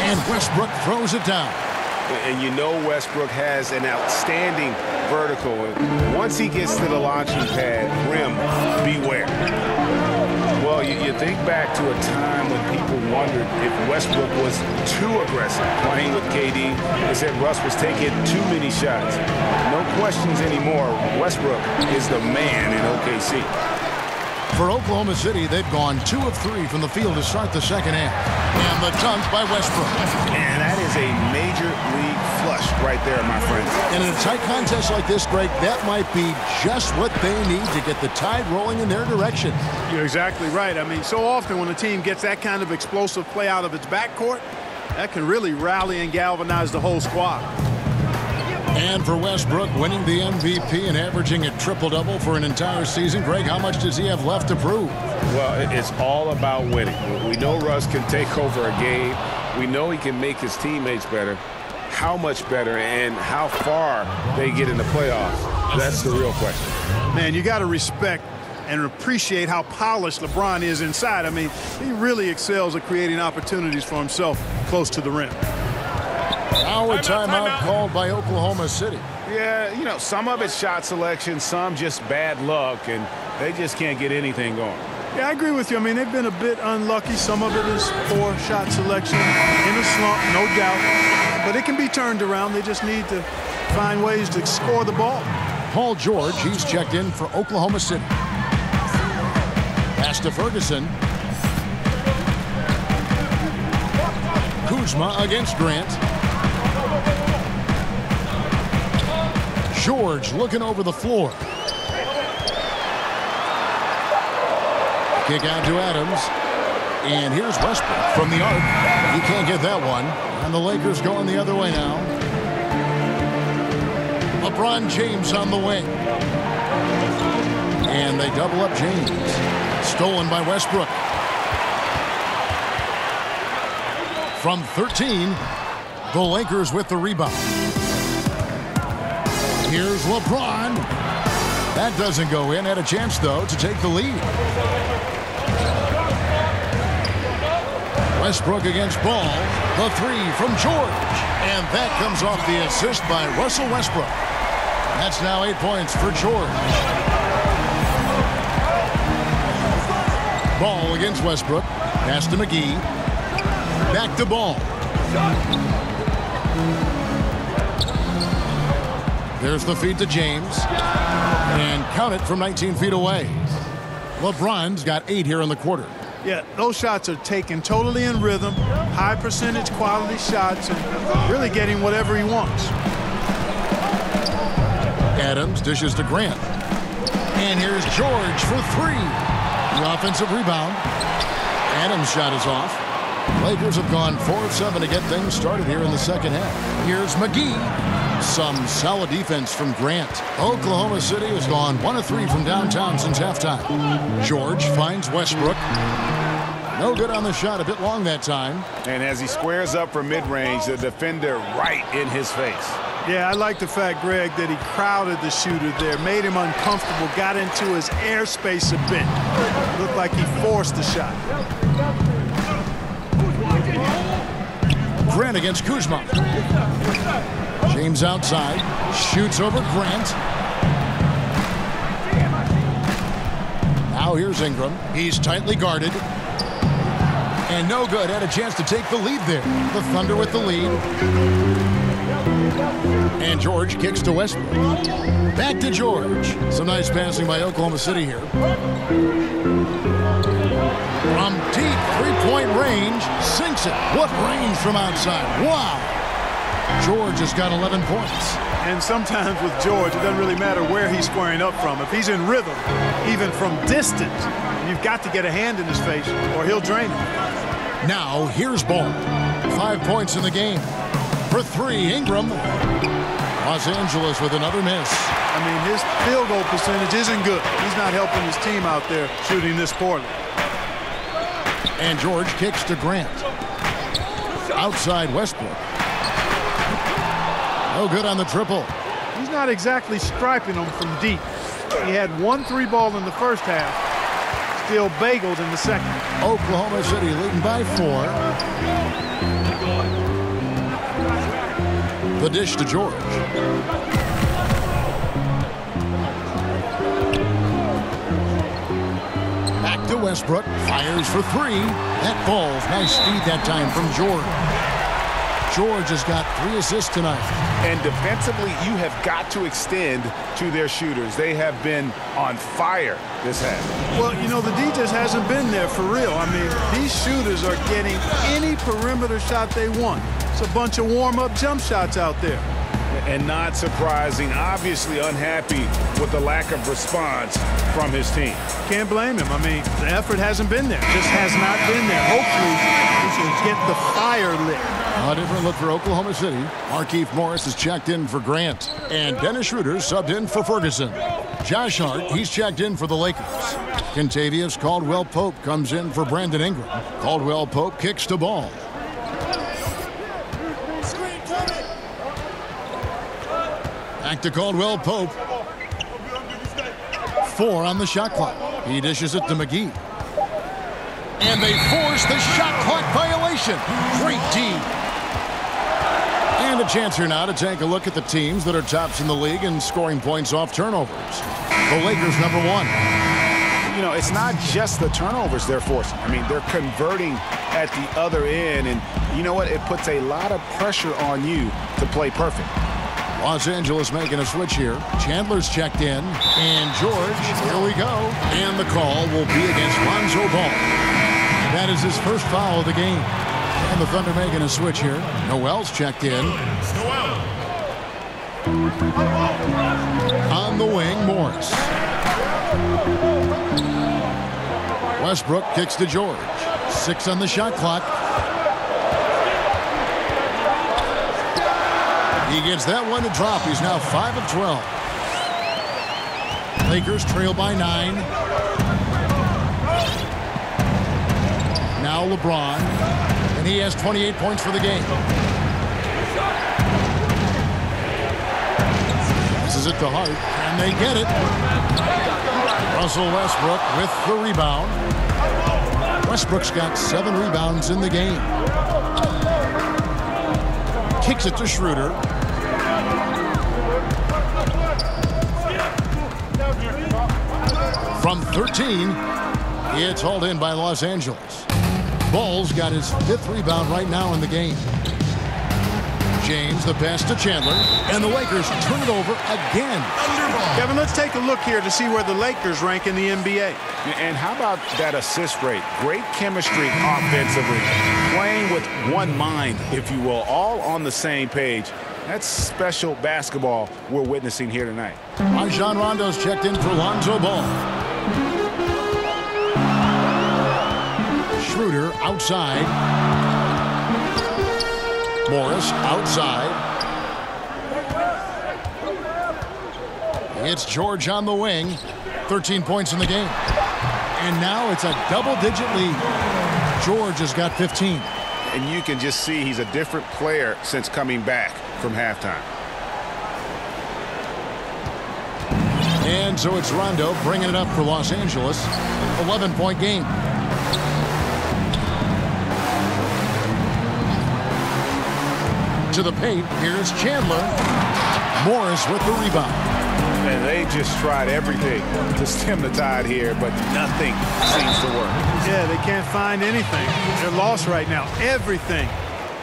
And Westbrook throws it down. And you know Westbrook has an outstanding vertical. And once he gets to the launching pad, rim, beware. Well, you think back to a time when people wondered if Westbrook was too aggressive playing with KD. They said Russ was taking too many shots. No questions anymore. Westbrook is the man in OKC. For Oklahoma City, they've gone 2 of 3 from the field to start the second half. And the dunk by Westbrook. And that is a major league flush right there, my friend. And in a tight contest like this, Greg, that might be just what they need to get the tide rolling in their direction. You're exactly right. I mean, so often when a team gets that kind of explosive play out of its backcourt, that can really rally and galvanize the whole squad. And for Westbrook, winning the MVP and averaging a triple-double for an entire season. Greg, how much does he have left to prove? Well, it's all about winning. We know Russ can take over a game. We know he can make his teammates better. How much better and how far they get in the playoffs? That's the real question. Man, you got to respect and appreciate how polished LeBron is inside. I mean, he really excels at creating opportunities for himself close to the rim. Our timeout called by Oklahoma City. Yeah, you know, some of it's shot selection, some just bad luck, and they just can't get anything going. Yeah, I agree with you. I mean, they've been a bit unlucky. Some of it is poor shot selection, in a slump, no doubt. But it can be turned around. They just need to find ways to score the ball. Paul George, he's checked in for Oklahoma City. Pass to Ferguson. Kuzma against Grant. George looking over the floor. Kick out to Adams. And here's Westbrook from the arc. He can't get that one. And the Lakers going the other way now. LeBron James on the wing. And they double up James. Stolen by Westbrook. From 13, the Lakers with the rebound. Here's LeBron. That doesn't go in. Had a chance, though, to take the lead. Westbrook against Ball. The 3 from George. And that comes off the assist by Russell Westbrook. That's now 8 points for George. Ball against Westbrook. Pass to McGee. Back to Ball. There's the feed to James. And count it from 19 feet away. LeBron's got 8 here in the quarter. Yeah, those shots are taken totally in rhythm, high percentage quality shots, and really getting whatever he wants. Adams dishes to Grant. And here's George for 3. The offensive rebound. Adams' shot is off. Lakers have gone 4 of 7 to get things started here in the second half. Here's McGee. Some solid defense from Grant. Oklahoma City has gone 1 of 3 from downtown since halftime. George finds Westbrook. No good on the shot, a bit long that time. And as he squares up for mid-range, the defender right in his face. Yeah, I like the fact, Greg, that he crowded the shooter there, made him uncomfortable, got into his airspace a bit. Looked like he forced the shot. Grant against Kuzma. James outside, shoots over Grant. Now here's Ingram. He's tightly guarded. And no good. Had a chance to take the lead there. The Thunder with the lead. And George kicks to Westbrook. Back to George. Some nice passing by Oklahoma City here. From deep three-point range, sinks it. What range from outside. Wow. George has got 11 points. And sometimes with George, it doesn't really matter where he's squaring up from. If he's in rhythm, even from distance, you've got to get a hand in his face or he'll drain it. Now, here's Ball. 5 points in the game. For 3, Ingram. Los Angeles with another miss. I mean, his field goal percentage isn't good. He's not helping his team out there shooting this poorly. And George kicks to Grant. Outside Westbrook. No good on the triple. He's not exactly striping them from deep. He had 1 3 ball in the first half. Still bageled in the second. Oklahoma City leading by 4. The dish to George. Back to Westbrook. Fires for 3. That falls. Nice speed that time from George. George has got 3 assists tonight. And defensively, you have got to extend to their shooters. They have been on fire this half. Well, you know, the D just hasn't been there for real. I mean, these shooters are getting any perimeter shot they want. It's a bunch of warm-up jump shots out there. And not surprising, obviously unhappy with the lack of response from his team. Can't blame him. I mean, the effort hasn't been there. Just has not been there. Hopefully, he can get the fire lit. A different look for Oklahoma City. Markieff Morris is checked in for Grant. And Dennis Schroeder subbed in for Ferguson. Josh Hart, he's checked in for the Lakers. Kentavious Caldwell-Pope comes in for Brandon Ingram. Caldwell-Pope kicks to Ball. Back to Caldwell-Pope. 4 on the shot clock. He dishes it to McGee. And they force the shot clock violation. Great D. And a chance here now to take a look at the teams that are tops in the league in scoring points off turnovers. The Lakers, number 1. You know, it's not just the turnovers they're forcing. I mean, they're converting at the other end. And you know what? It puts a lot of pressure on you to play perfect. Los Angeles making a switch here. Chandler's checked in. And George, here we go. And the call will be against Lonzo Ball. That is his first foul of the game. And the Thunder making a switch here. Noel's checked in. On the wing, Morris. Westbrook kicks to George. 6 on the shot clock. He gets that one to drop. He's now 5 of 12. Lakers trail by 9. Now LeBron. And he has 28 points for the game. Passes it to Hart. And they get it. Russell Westbrook with the rebound. Westbrook's got 7 rebounds in the game. Kicks it to Schroeder. From 13, it's hauled in by Los Angeles. Ball's got his 5th rebound right now in the game. James, the pass to Chandler, and the Lakers turn it over again. Kevin, let's take a look here to see where the Lakers rank in the NBA. And how about that assist rate? Great chemistry offensively. Playing with one mind, if you will, all on the same page. That's special basketball we're witnessing here tonight. Rajon Rondo's checked in for Lonzo Ball. Schroeder outside. Morris outside. It's George on the wing. 13 points in the game. And now it's a double-digit lead. George has got 15. And you can just see he's a different player since coming back from halftime. And so it's Rondo bringing it up for Los Angeles. 11-point game. To the paint, here's Chandler. Morris with the rebound. And they just tried everything to stem the tide here, but nothing seems to work. Yeah, they can't find anything. They're lost right now. Everything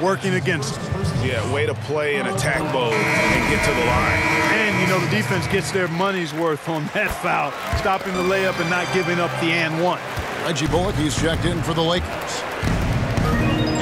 working against them. Yeah, way to play in attack mode and get to the line. And, you know, the defense gets their money's worth on that foul, stopping the layup and not giving up the and one. Reggie Bullock, he's checked in for the Lakers.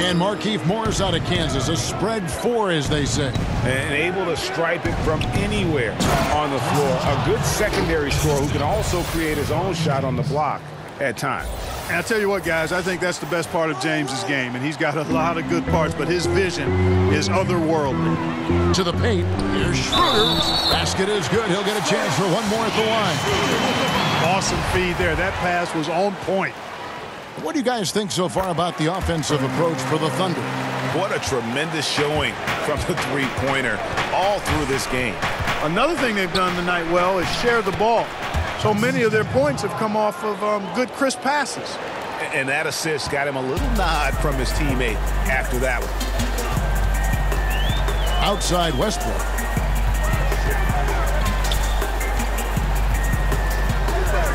And Markieff Morris out of Kansas, a spread 4, as they say. And able to stripe it from anywhere on the floor. A good secondary scorer who can also create his own shot on the block at times. And I'll tell you what, guys, I think that's the best part of James's game. And he's got a lot of good parts, but his vision is otherworldly. To the paint, here's Schroeder. Basket is good. He'll get a chance for one more at the line. Awesome feed there. That pass was on point. What do you guys think so far about the offensive approach for the Thunder? What a tremendous showing from the three-pointer all through this game. Another thing they've done tonight well is share the ball. So many of their points have come off of good crisp passes. And that assist got him a little nod from his teammate after that one. Outside Westbrook.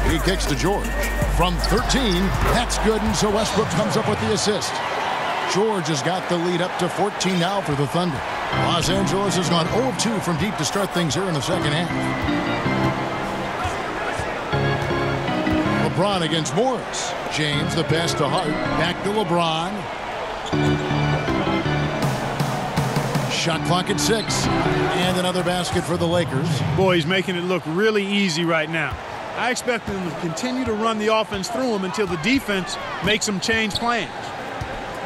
He kicks to George. From 13, that's good, and so Westbrook comes up with the assist. George has got the lead up to 14 now for the Thunder. Los Angeles has gone 0 of 2 from deep to start things here in the second half. LeBron against Morris. James, the pass to Hart. Back to LeBron. Shot clock at 6. And another basket for the Lakers. Boy, he's making it look really easy right now. I expect them to continue to run the offense through him until the defense makes them change plans.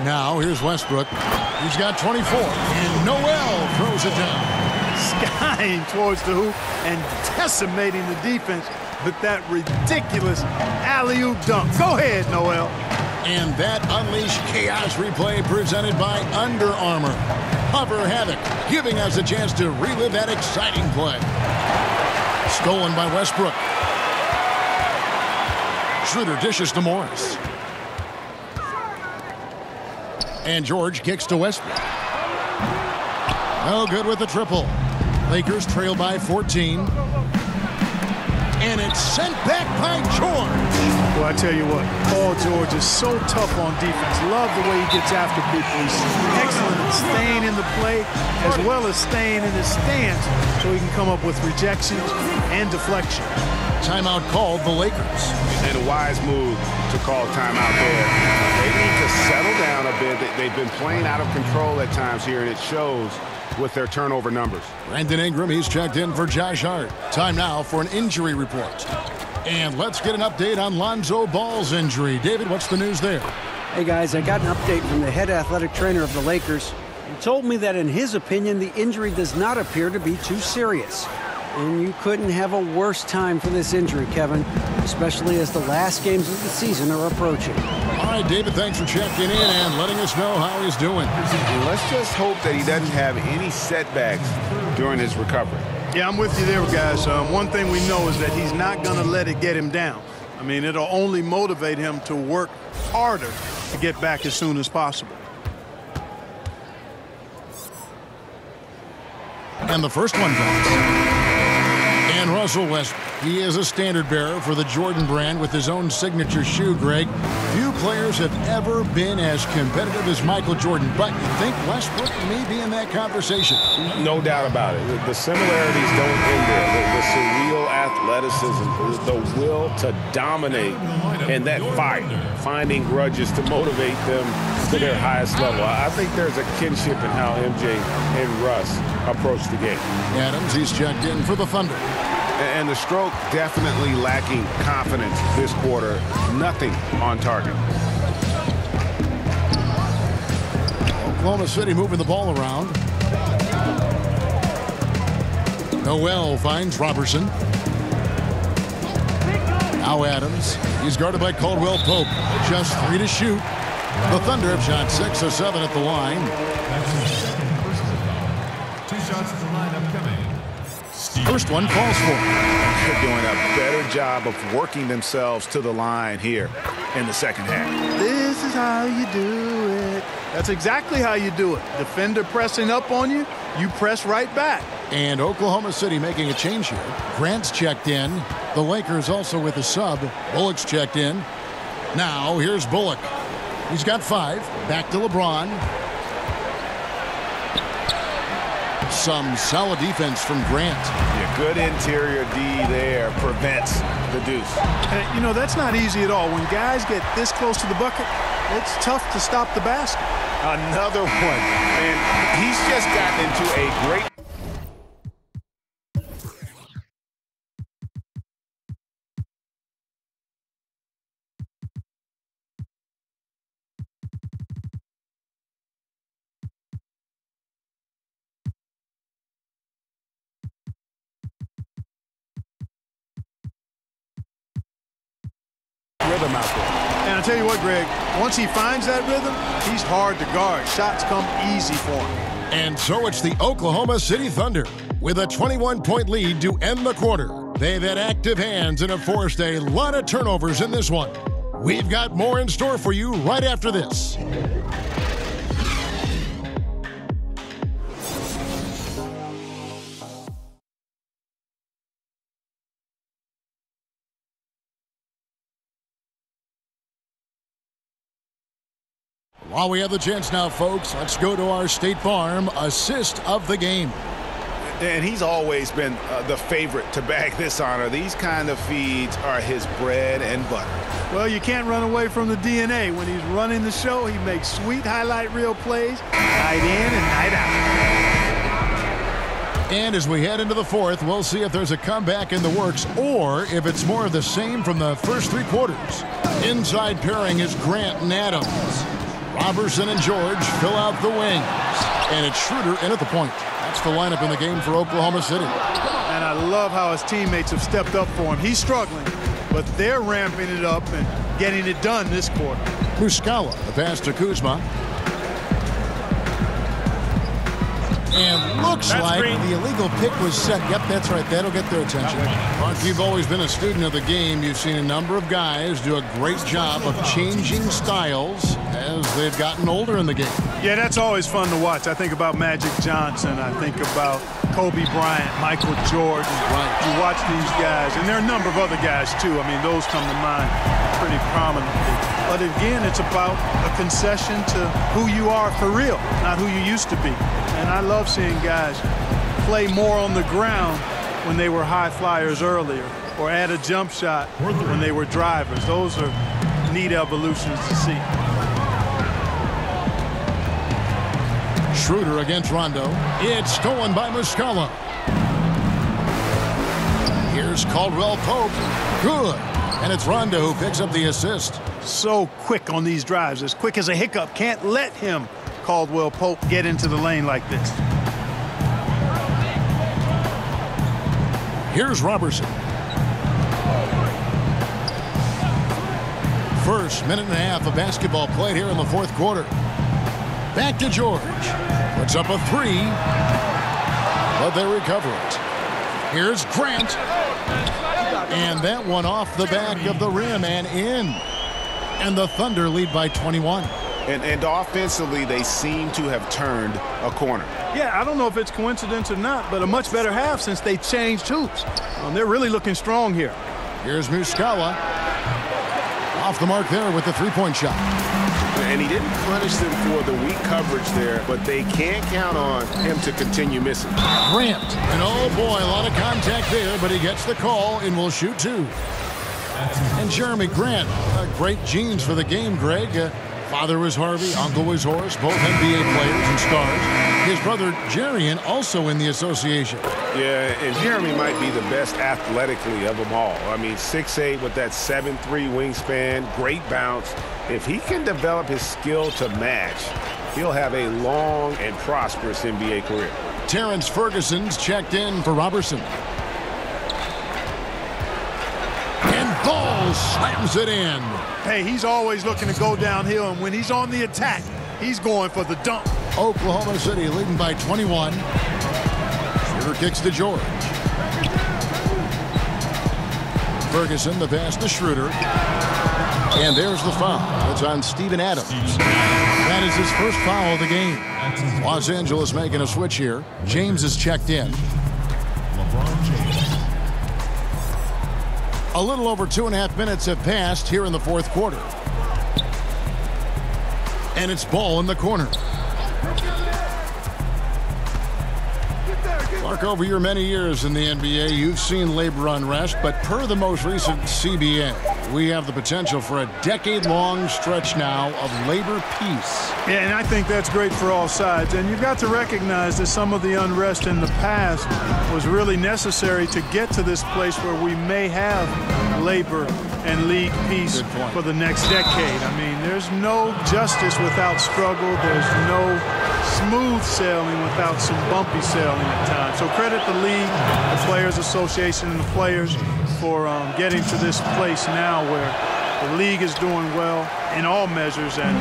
Now, here's Westbrook. He's got 24. And Noel throws it down. Skying towards the hoop and decimating the defense with that ridiculous alley-oop dunk. Go ahead, Noel. And that Unleash Chaos replay presented by Under Armour. Hover Havoc, giving us a chance to relive that exciting play. Stolen by Westbrook. Schroeder dishes to Morris. And George kicks to Westbrook. No good with the triple. Lakers trail by 14. And it's sent back by George. Well, I tell you what, Paul George is so tough on defense. Love the way he gets after people. He's excellent at staying in the play as well as staying in his stance so he can come up with rejections and deflection. Timeout called the Lakers. And a wise move to call timeout there. They need to settle down a bit. They've been playing out of control at times here, and it shows with their turnover numbers. Brandon Ingram, he's checked in for Josh Hart. Time now for an injury report. And let's get an update on Lonzo Ball's injury. David, what's the news there? Hey, guys, I got an update from the head athletic trainer of the Lakers. He told me that in his opinion, the injury does not appear to be too serious. And you couldn't have a worse time for this injury, Kevin, especially as the last games of the season are approaching. All right, David, thanks for checking in and letting us know how he's doing. Let's just hope that he doesn't have any setbacks during his recovery. Yeah, I'm with you there, guys. One thing we know is that he's not going to let it get him down. I mean, it'll only motivate him to work harder to get back as soon as possible. And the first one comes. And Russell Westbrook, he is a standard bearer for the Jordan brand with his own signature shoe, Greg. Few players have ever been as competitive as Michael Jordan, but you think Westbrook may be in that conversation? No doubt about it. The similarities don't end there. The surreal athleticism, the will to dominate, and that fight, finding grudges to motivate them to their highest level. I think there's a kinship in how MJ and Russ approach the game. Adams, he's checked in for the Thunder. And the stroke definitely lacking confidence this quarter. Nothing on target. Oklahoma City moving the ball around. Noel finds Robertson. Now Adams. He's guarded by Caldwell-Pope. Just 3 to shoot. The Thunder have shot 6 of 7 at the line. That's his second personal foul. 2 shots at the line upcoming. First one falls for. They're doing a better job of working themselves to the line here in the second half. This is how you do it. That's exactly how you do it. Defender pressing up on you, you press right back. And Oklahoma City making a change here. Grant's checked in. The Lakers also with a sub. Bullock's checked in. Now here's Bullock. He's got 5. Back to LeBron. Some solid defense from Grant. Yeah, good interior D there prevents the deuce. And, you know, that's not easy at all. When guys get this close to the bucket, it's tough to stop the basket. Another one. And he's just gotten into a great... rhythm out there. And I'll tell you what, Greg, once he finds that rhythm, he's hard to guard. Shots come easy for him. And so it's the Oklahoma City Thunder with a 21-point lead to end the quarter. They've had active hands and have forced a lot of turnovers in this one. We've got more in store for you right after this. While we have the chance now, folks, let's go to our State Farm assist of the game. And he's always been the favorite to bag this honor. These kind of feeds are his bread and butter. Well, you can't run away from the DNA. When he's running the show, he makes sweet highlight reel plays night in and night out. And as we head into the fourth, we'll see if there's a comeback in the works or if it's more of the same from the first 3 quarters. Inside pairing is Grant and Adams. Robertson and George fill out the wings. And it's Schroeder in at the point. That's the lineup in the game for Oklahoma City. And I love how his teammates have stepped up for him. He's struggling, but they're ramping it up and getting it done this quarter. Muscala, the pass to Kuzma. And looks like the illegal pick was set. Yep, that's right. That'll get their attention. Mark, you've always been a student of the game. You've seen a number of guys do a great job of changing styles as they've gotten older in the game. Yeah, that's always fun to watch. I think about Magic Johnson. I think about Kobe Bryant, Michael Jordan. Right. You watch these guys, and there are a number of other guys, too. I mean, those come to mind pretty prominently. But again, it's about a concession to who you are for real, not who you used to be. And I love seeing guys play more on the ground when they were high flyers earlier or add a jump shot when they were drivers. Those are neat evolutions to see. Schroeder against Rondo. It's stolen by Muscala. Here's Caldwell-Pope. Good. And it's Rondo who picks up the assist. So quick on these drives, as quick as a hiccup. Can't let him, Caldwell-Pope, get into the lane like this. Here's Robertson. First minute and a half of basketball played here in the fourth quarter. Back to George. Puts up a 3. But they recover it. Here's Grant. And that one off the back of the rim and in. And the Thunder lead by 21. And offensively, they seem to have turned a corner. Yeah, I don't know if it's coincidence or not, but a much better half since they changed hoops. They're really looking strong here. Here's Muscala. Off the mark there with the 3-point shot. And he didn't punish them for the weak coverage there, but they can't count on him to continue missing. Grant. And oh boy, a lot of contact there, but he gets the call and will shoot 2. And Jeremy Grant, great genes for the game, Greg. Father was Harvey, uncle was Horace, both NBA players and stars. His brother Jarian also in the association. Yeah, and Jeremy might be the best athletically of them all. I mean, 6'8" with that 7'3" wingspan, great bounce. If he can develop his skill to match, he'll have a long and prosperous NBA career. Terrence Ferguson's checked in for Robertson. And Ball slams it in. Hey, he's always looking to go downhill, and when he's on the attack, he's going for the dunk. Oklahoma City leading by 21. Schroeder kicks to George. Ferguson, the pass to Schroeder. And there's the foul. It's on Steven Adams. That is his first foul of the game. Los Angeles making a switch here. James is checked in. A little over 2.5 minutes have passed here in the fourth quarter. And it's ball in the corner. Clark, over your many years in the NBA, you've seen labor unrest, but per the most recent CBA, we have the potential for a decade-long stretch now of labor peace. Yeah, and I think that's great for all sides. And you've got to recognize that some of the unrest in the past was really necessary to get to this place where we may have labor and league peace for the next decade. I mean, there's no justice without struggle. There's no smooth sailing without some bumpy sailing at times. So credit the league, the Players Association, and the players for getting to this place now where the league is doing well in all measures, and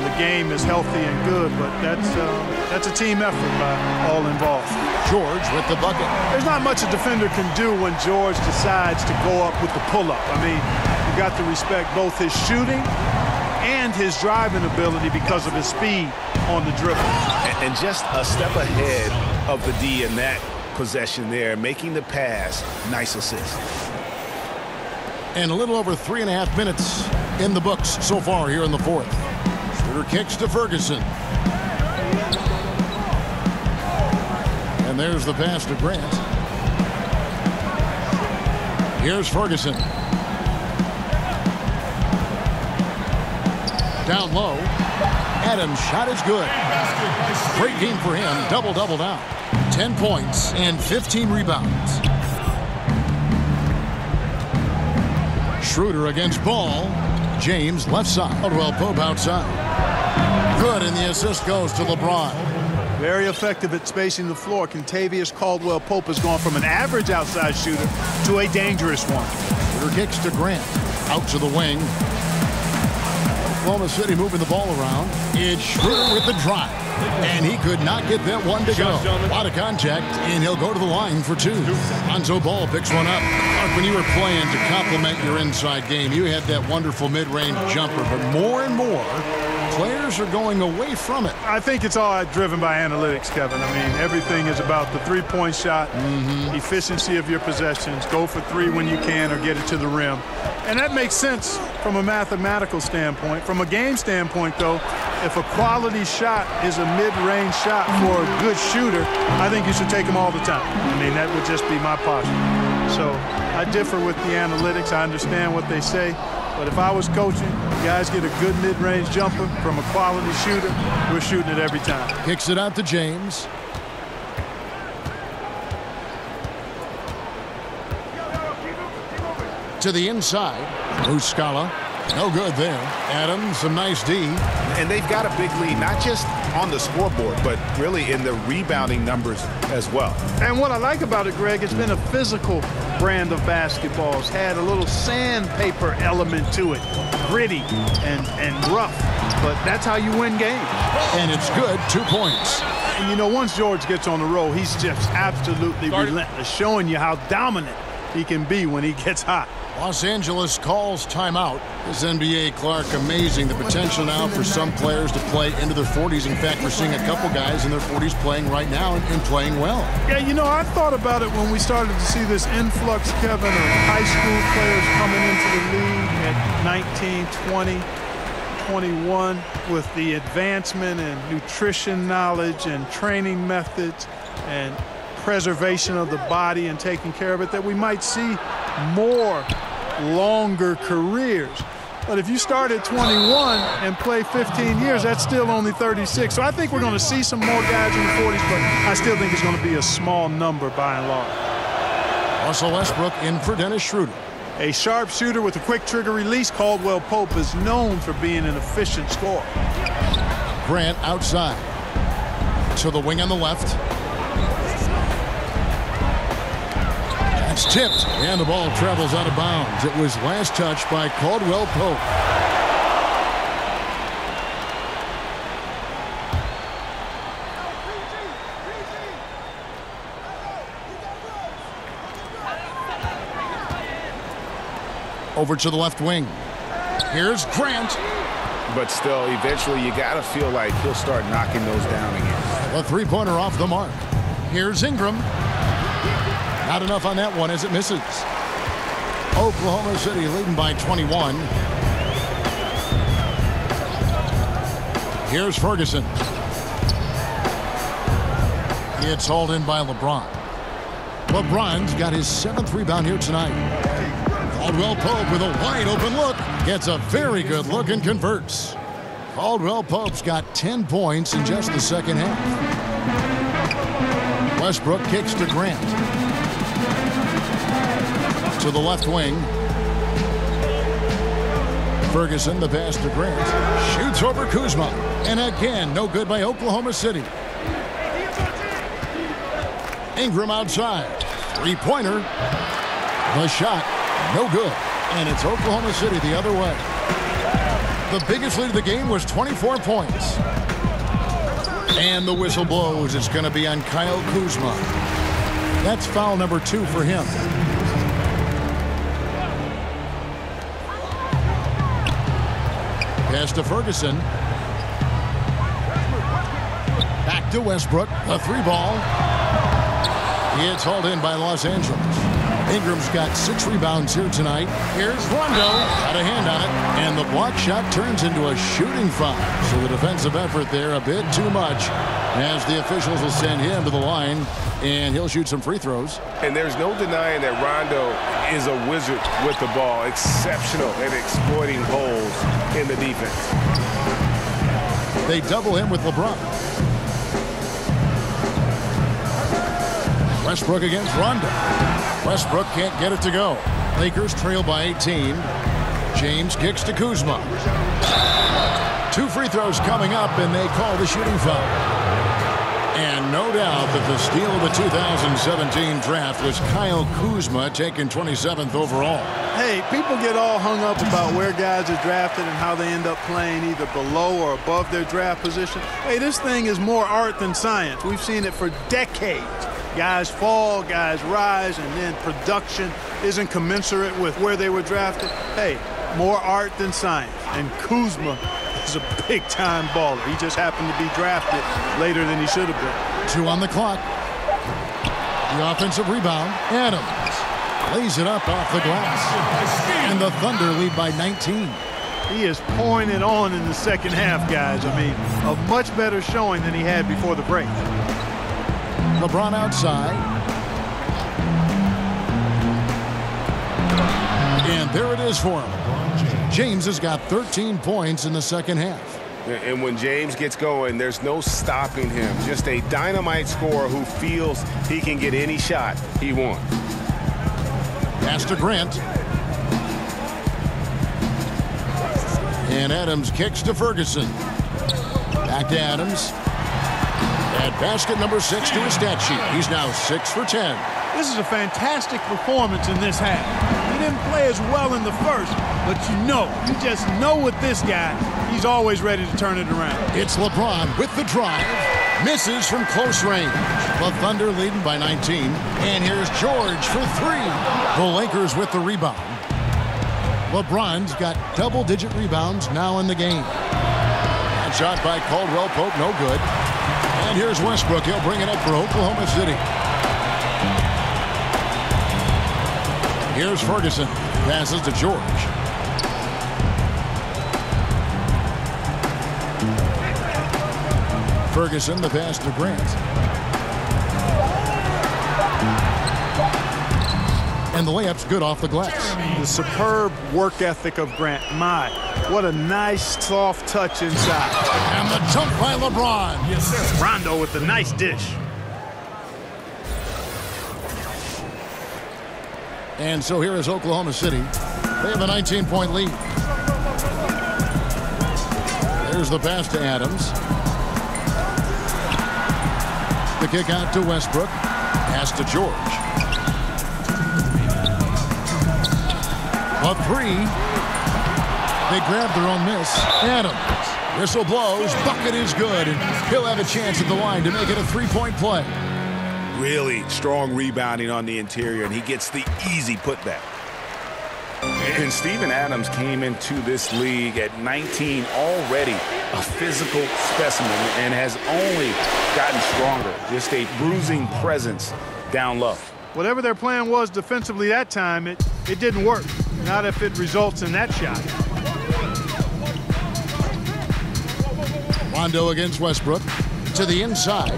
the game is healthy and good. But that's a team effort by all involved. George with the bucket. There's not much a defender can do when George decides to go up with the pull-up. I mean, you got to respect both his shooting and his driving ability because of his speed on the dribble. And just a step ahead of the D in that possession there, making the pass. Nice assist. And a little over 3.5 minutes in the books so far here in the fourth. Schroeder kicks to Ferguson. And there's the pass to Grant. Here's Ferguson. Down low. Adams' shot is good. Great game for him. Double-double now. 10 points and 15 rebounds. Schroeder against Ball. James left side. Caldwell-Pope outside. Good, and the assist goes to LeBron. Very effective at spacing the floor. Kentavious Caldwell-Pope has gone from an average outside shooter to a dangerous one. Schroeder kicks to Grant. Out to the wing. Oklahoma City moving the ball around. It's Schroeder with the drive. And he could not get that one to go. A lot of contact, and he'll go to the line for two. Lonzo Ball picks one up. Mark, when you were playing to complement your inside game, you had that wonderful mid-range jumper, but more and more, players are going away from it. I think it's all driven by analytics, Kevin. I mean, everything is about the three-point shot, efficiency of your possessions, go for three when you can or get it to the rim. And that makes sense from a mathematical standpoint. From a game standpoint, though, if a quality shot is a mid-range shot for a good shooter, I think you should take them all the time. I mean, that would just be my posture. So I differ with the analytics. I understand what they say. But if I was coaching, guys get a good mid-range jumper from a quality shooter, we're shooting it every time. Kicks it out to James. To the inside. Muscala. No good there. Adams, some nice D. And they've got a big lead, not just on the scoreboard, but really in the rebounding numbers as well. And what I like about it, Greg, it's been a physical brand of basketball. It's had a little sandpaper element to it. Gritty and rough. But that's how you win games. And it's good. 2 points. And, you know, once George gets on the roll, he's just absolutely relentless, showing you how dominant he can be when he gets hot. Los Angeles calls timeout. This NBA, Clark, amazing. The potential now for some players to play into their 40s. In fact, we're seeing a couple guys in their 40s playing right now and playing well. Yeah, you know, I thought about it when we started to see this influx, Kevin, of high school players coming into the league at 19, 20, 21 with the advancement in nutrition knowledge and training methods and preservation of the body and taking care of it, that we might see more longer careers. But if you start at 21 and play 15 years, that's still only 36. So I think we're going to see some more guys in the 40s, but I still think it's going to be a small number by and large. Russell Westbrook in for Dennis Schroeder. A sharp shooter with a quick trigger release, Caldwell-Pope is known for being an efficient scorer. Grant outside. To the wing on the left. It's tipped, and the ball travels out of bounds. It was last touched by Caldwell-Pope. Over to the left wing. Here's Grant. But still, eventually, you got to feel like he'll start knocking those down again. A three-pointer off the mark. Here's Ingram. Not enough on that one as it misses. Oklahoma City leading by 21. Here's Ferguson. It's hauled in by LeBron. LeBron's got his 7th rebound here tonight. Caldwell-Pope with a wide open look. Gets a very good look and converts. Caldwell-Pope's got 10 points in just the second half. Westbrook kicks to Grant. To the left wing. Ferguson, the pass to Grant. Shoots over Kuzma. And again, no good by Oklahoma City. Ingram outside. Three-pointer. The shot. No good. And it's Oklahoma City the other way. The biggest lead of the game was 24 points. And the whistle blows. It's going to be on Kyle Kuzma. That's foul number 2 for him. Pass to Ferguson. Back to Westbrook. A 3-ball. It's hauled in by Los Angeles. Ingram's got 6 rebounds here tonight. Here's Rondo. Got a hand on it. And the block shot turns into a shooting foul. So the defensive effort there a bit too much as the officials will send him to the line. And he'll shoot some free throws. And there's no denying that Rondo is a wizard with the ball. Exceptional at exploiting holes in the defense. They double him with LeBron. Westbrook against Rondo. Westbrook can't get it to go. Lakers trail by 18. James kicks to Kuzma. 2 free throws coming up, and they call the shooting foul. And no doubt that the steal of the 2017 draft was Kyle Kuzma, taken 27th overall. Hey, people get all hung up about where guys are drafted and how they end up playing either below or above their draft position. Hey, this thing is more art than science. We've seen it for decades. Guys fall, guys rise, and then production isn't commensurate with where they were drafted. Hey, more art than science. And Kuzma is a big-time baller. He just happened to be drafted later than he should have been. 2 on the clock. The offensive rebound. Adams lays it up off the glass. And the Thunder lead by 19. He is pouring it on in the second half, guys. I mean, a much better showing than he had before the break. LeBron outside. And there it is for him. James has got 13 points in the second half. And when James gets going, there's no stopping him. Just a dynamite scorer who feels he can get any shot he wants. Pass to Grant. And Adams kicks to Ferguson. Back to Adams. At basket number 6 to his stat sheet. He's now 6 for 10. This is a fantastic performance in this half. He didn't play as well in the first, but you just know with this guy, he's always ready to turn it around. It's LeBron with the drive. Misses from close range. The Thunder leading by 19. And here's George for 3. The Lakers with the rebound. LeBron's got double-digit rebounds now in the game. That shot by Caldwell-Pope, no good. And here's Westbrook. He'll bring it up for Oklahoma City. Here's Ferguson. Passes to George. Ferguson, the pass to Grant. And the layup's good off the glass. The superb work ethic of Grant. My, what a nice soft touch inside. And the dunk by LeBron. Yes, sir. Rondo with the nice dish. And so here is Oklahoma City. They have a 19-point lead. There's the pass to Adams. The kick out to Westbrook. Pass to George. A three. They grab their own miss. Adams. Whistle blows. Bucket is good. And he'll have a chance at the line to make it a three-point play. Really strong rebounding on the interior, and he gets the easy putback. And Steven Adams came into this league at 19, already a physical specimen, and has only gotten stronger. Just a bruising presence down low. Whatever their plan was defensively that time, it didn't work. Not if it results in that shot. Rondo against Westbrook. To the inside.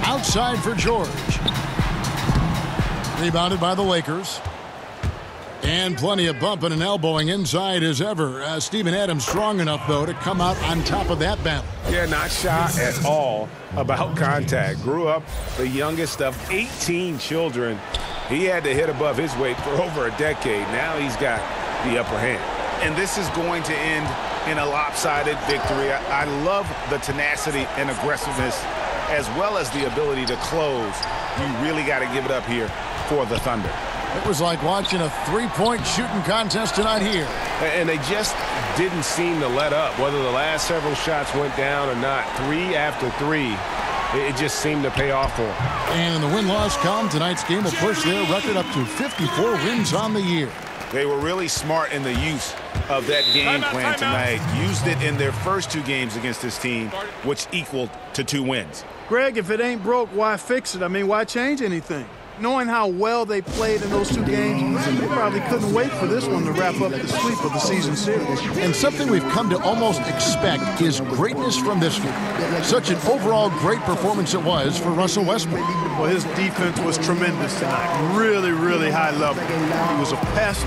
Outside for George. Rebounded by the Lakers. And plenty of bumping and elbowing inside as ever. Steven Adams strong enough, though, to come out on top of that battle. Yeah, not shy at all about contact. Grew up the youngest of 18 children. He had to hit above his weight for over a decade. Now he's got the upper hand. And this is going to end in a lopsided victory. I love the tenacity and aggressiveness, as well as the ability to close. You really got to give it up here for the Thunder. It was like watching a three-point shooting contest tonight here. And they just didn't seem to let up. Whether the last several shots went down or not, three after three, it just seemed to pay off for them. And in the win-loss column, tonight's game will push their record up to 54 wins on the year. They were really smart in the use of that game plan tonight. Used it in their first two games against this team, which equaled to 2 wins. Greg, if it ain't broke, why fix it? I mean, why change anything? Knowing how well they played in those 2 games, they probably couldn't wait for this one to wrap up the sweep of the season series. And something we've come to almost expect is greatness from this group. Such an overall great performance it was for Russell Westbrook. Well, his defense was tremendous tonight. Really, really high level. He was a pest,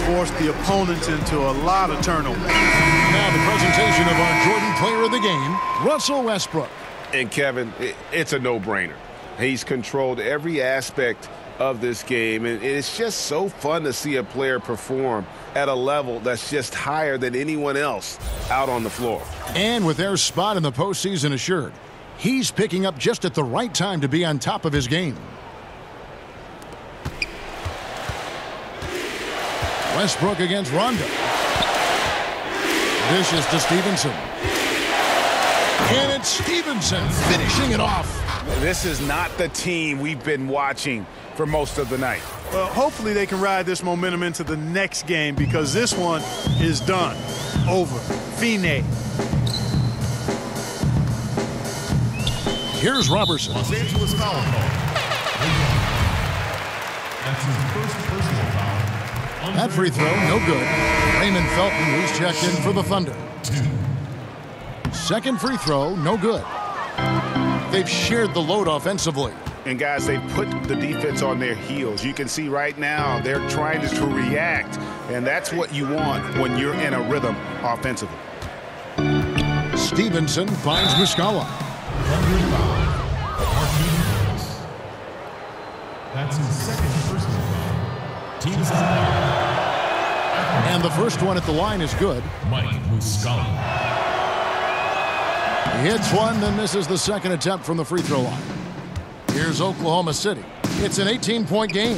forced the opponents into a lot of turnovers. Now the presentation of our Jordan Player of the Game, Russell Westbrook. And Kevin, it's a no-brainer. He's controlled every aspect of this game, and it's just so fun to see a player perform at a level that's just higher than anyone else out on the floor. And with their spot in the postseason assured, he's picking up just at the right time to be on top of his game. Westbrook against Rondo. Dishes to Stevenson. And it's Stevenson finishing it off. This is not the team we've been watching for most of the night. Well, hopefully they can ride this momentum into the next game, because this one is done. Over. Fine. Here's Robertson. Los Angeles foul call. That's his first personal foul. That free throw, no good. Raymond Felton, who's checked in for the Thunder. 2. Second free throw, no good. They've shared the load offensively. And guys, they put the defense on their heels. You can see right now they're trying to react, and that's what you want when you're in a rhythm offensively. Stevenson finds Muscala. That's his second personal foul. Team's foul. And the first one at the line is good. Mike Muscala. He hits one, then misses the second attempt from the free throw line. Here's Oklahoma City. It's an 18-point game.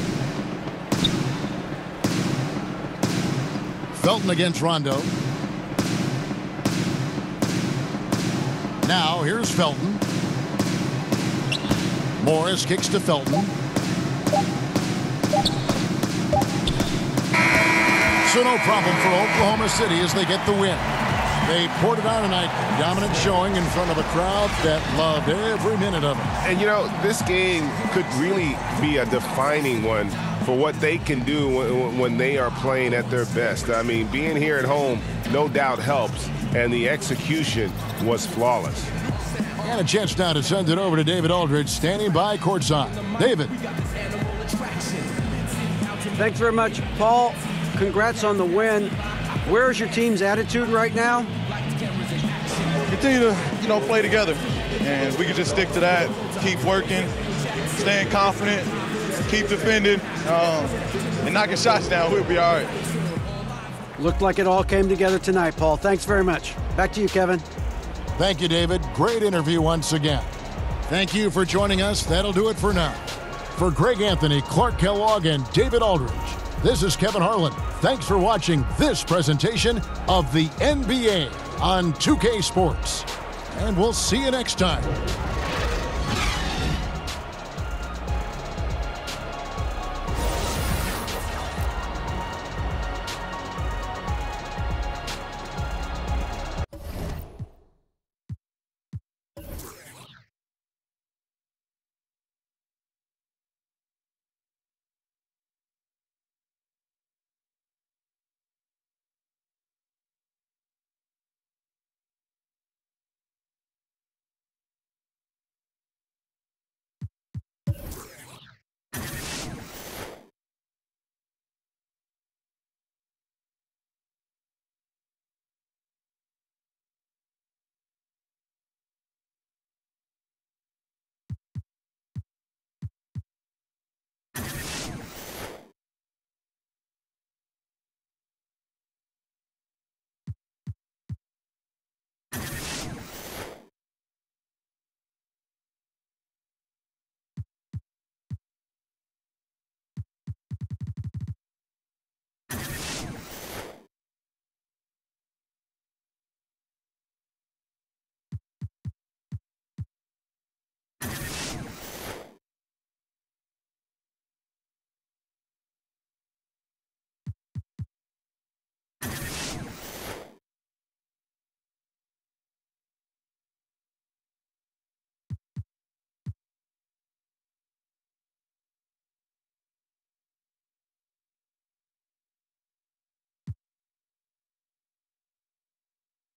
Felton against Rondo. Now here's Felton. Morris kicks to Felton. So no problem for Oklahoma City as they get the win. They poured it on tonight, dominant showing in front of a crowd that loved every minute of it. And, you know, this game could really be a defining one for what they can do when they are playing at their best. I mean, being here at home no doubt helps, and the execution was flawless. And a chance now to send it over to David Aldridge, standing by courtside. David. Thanks very much, Paul. Congrats on the win. Where's your team's attitude right now? Continue to, play together. And we can just stick to that, keep working, staying confident, keep defending, and knocking shots down. We'll be all right. Looked like it all came together tonight, Paul. Thanks very much. Back to you, Kevin. Thank you, David. Great interview once again. Thank you for joining us. That'll do it for now. For Greg Anthony, Clark Kellogg, and David Aldridge, This is Kevin Harlan. Thanks for watching this presentation of the NBA on 2K Sports. And we'll see you next time.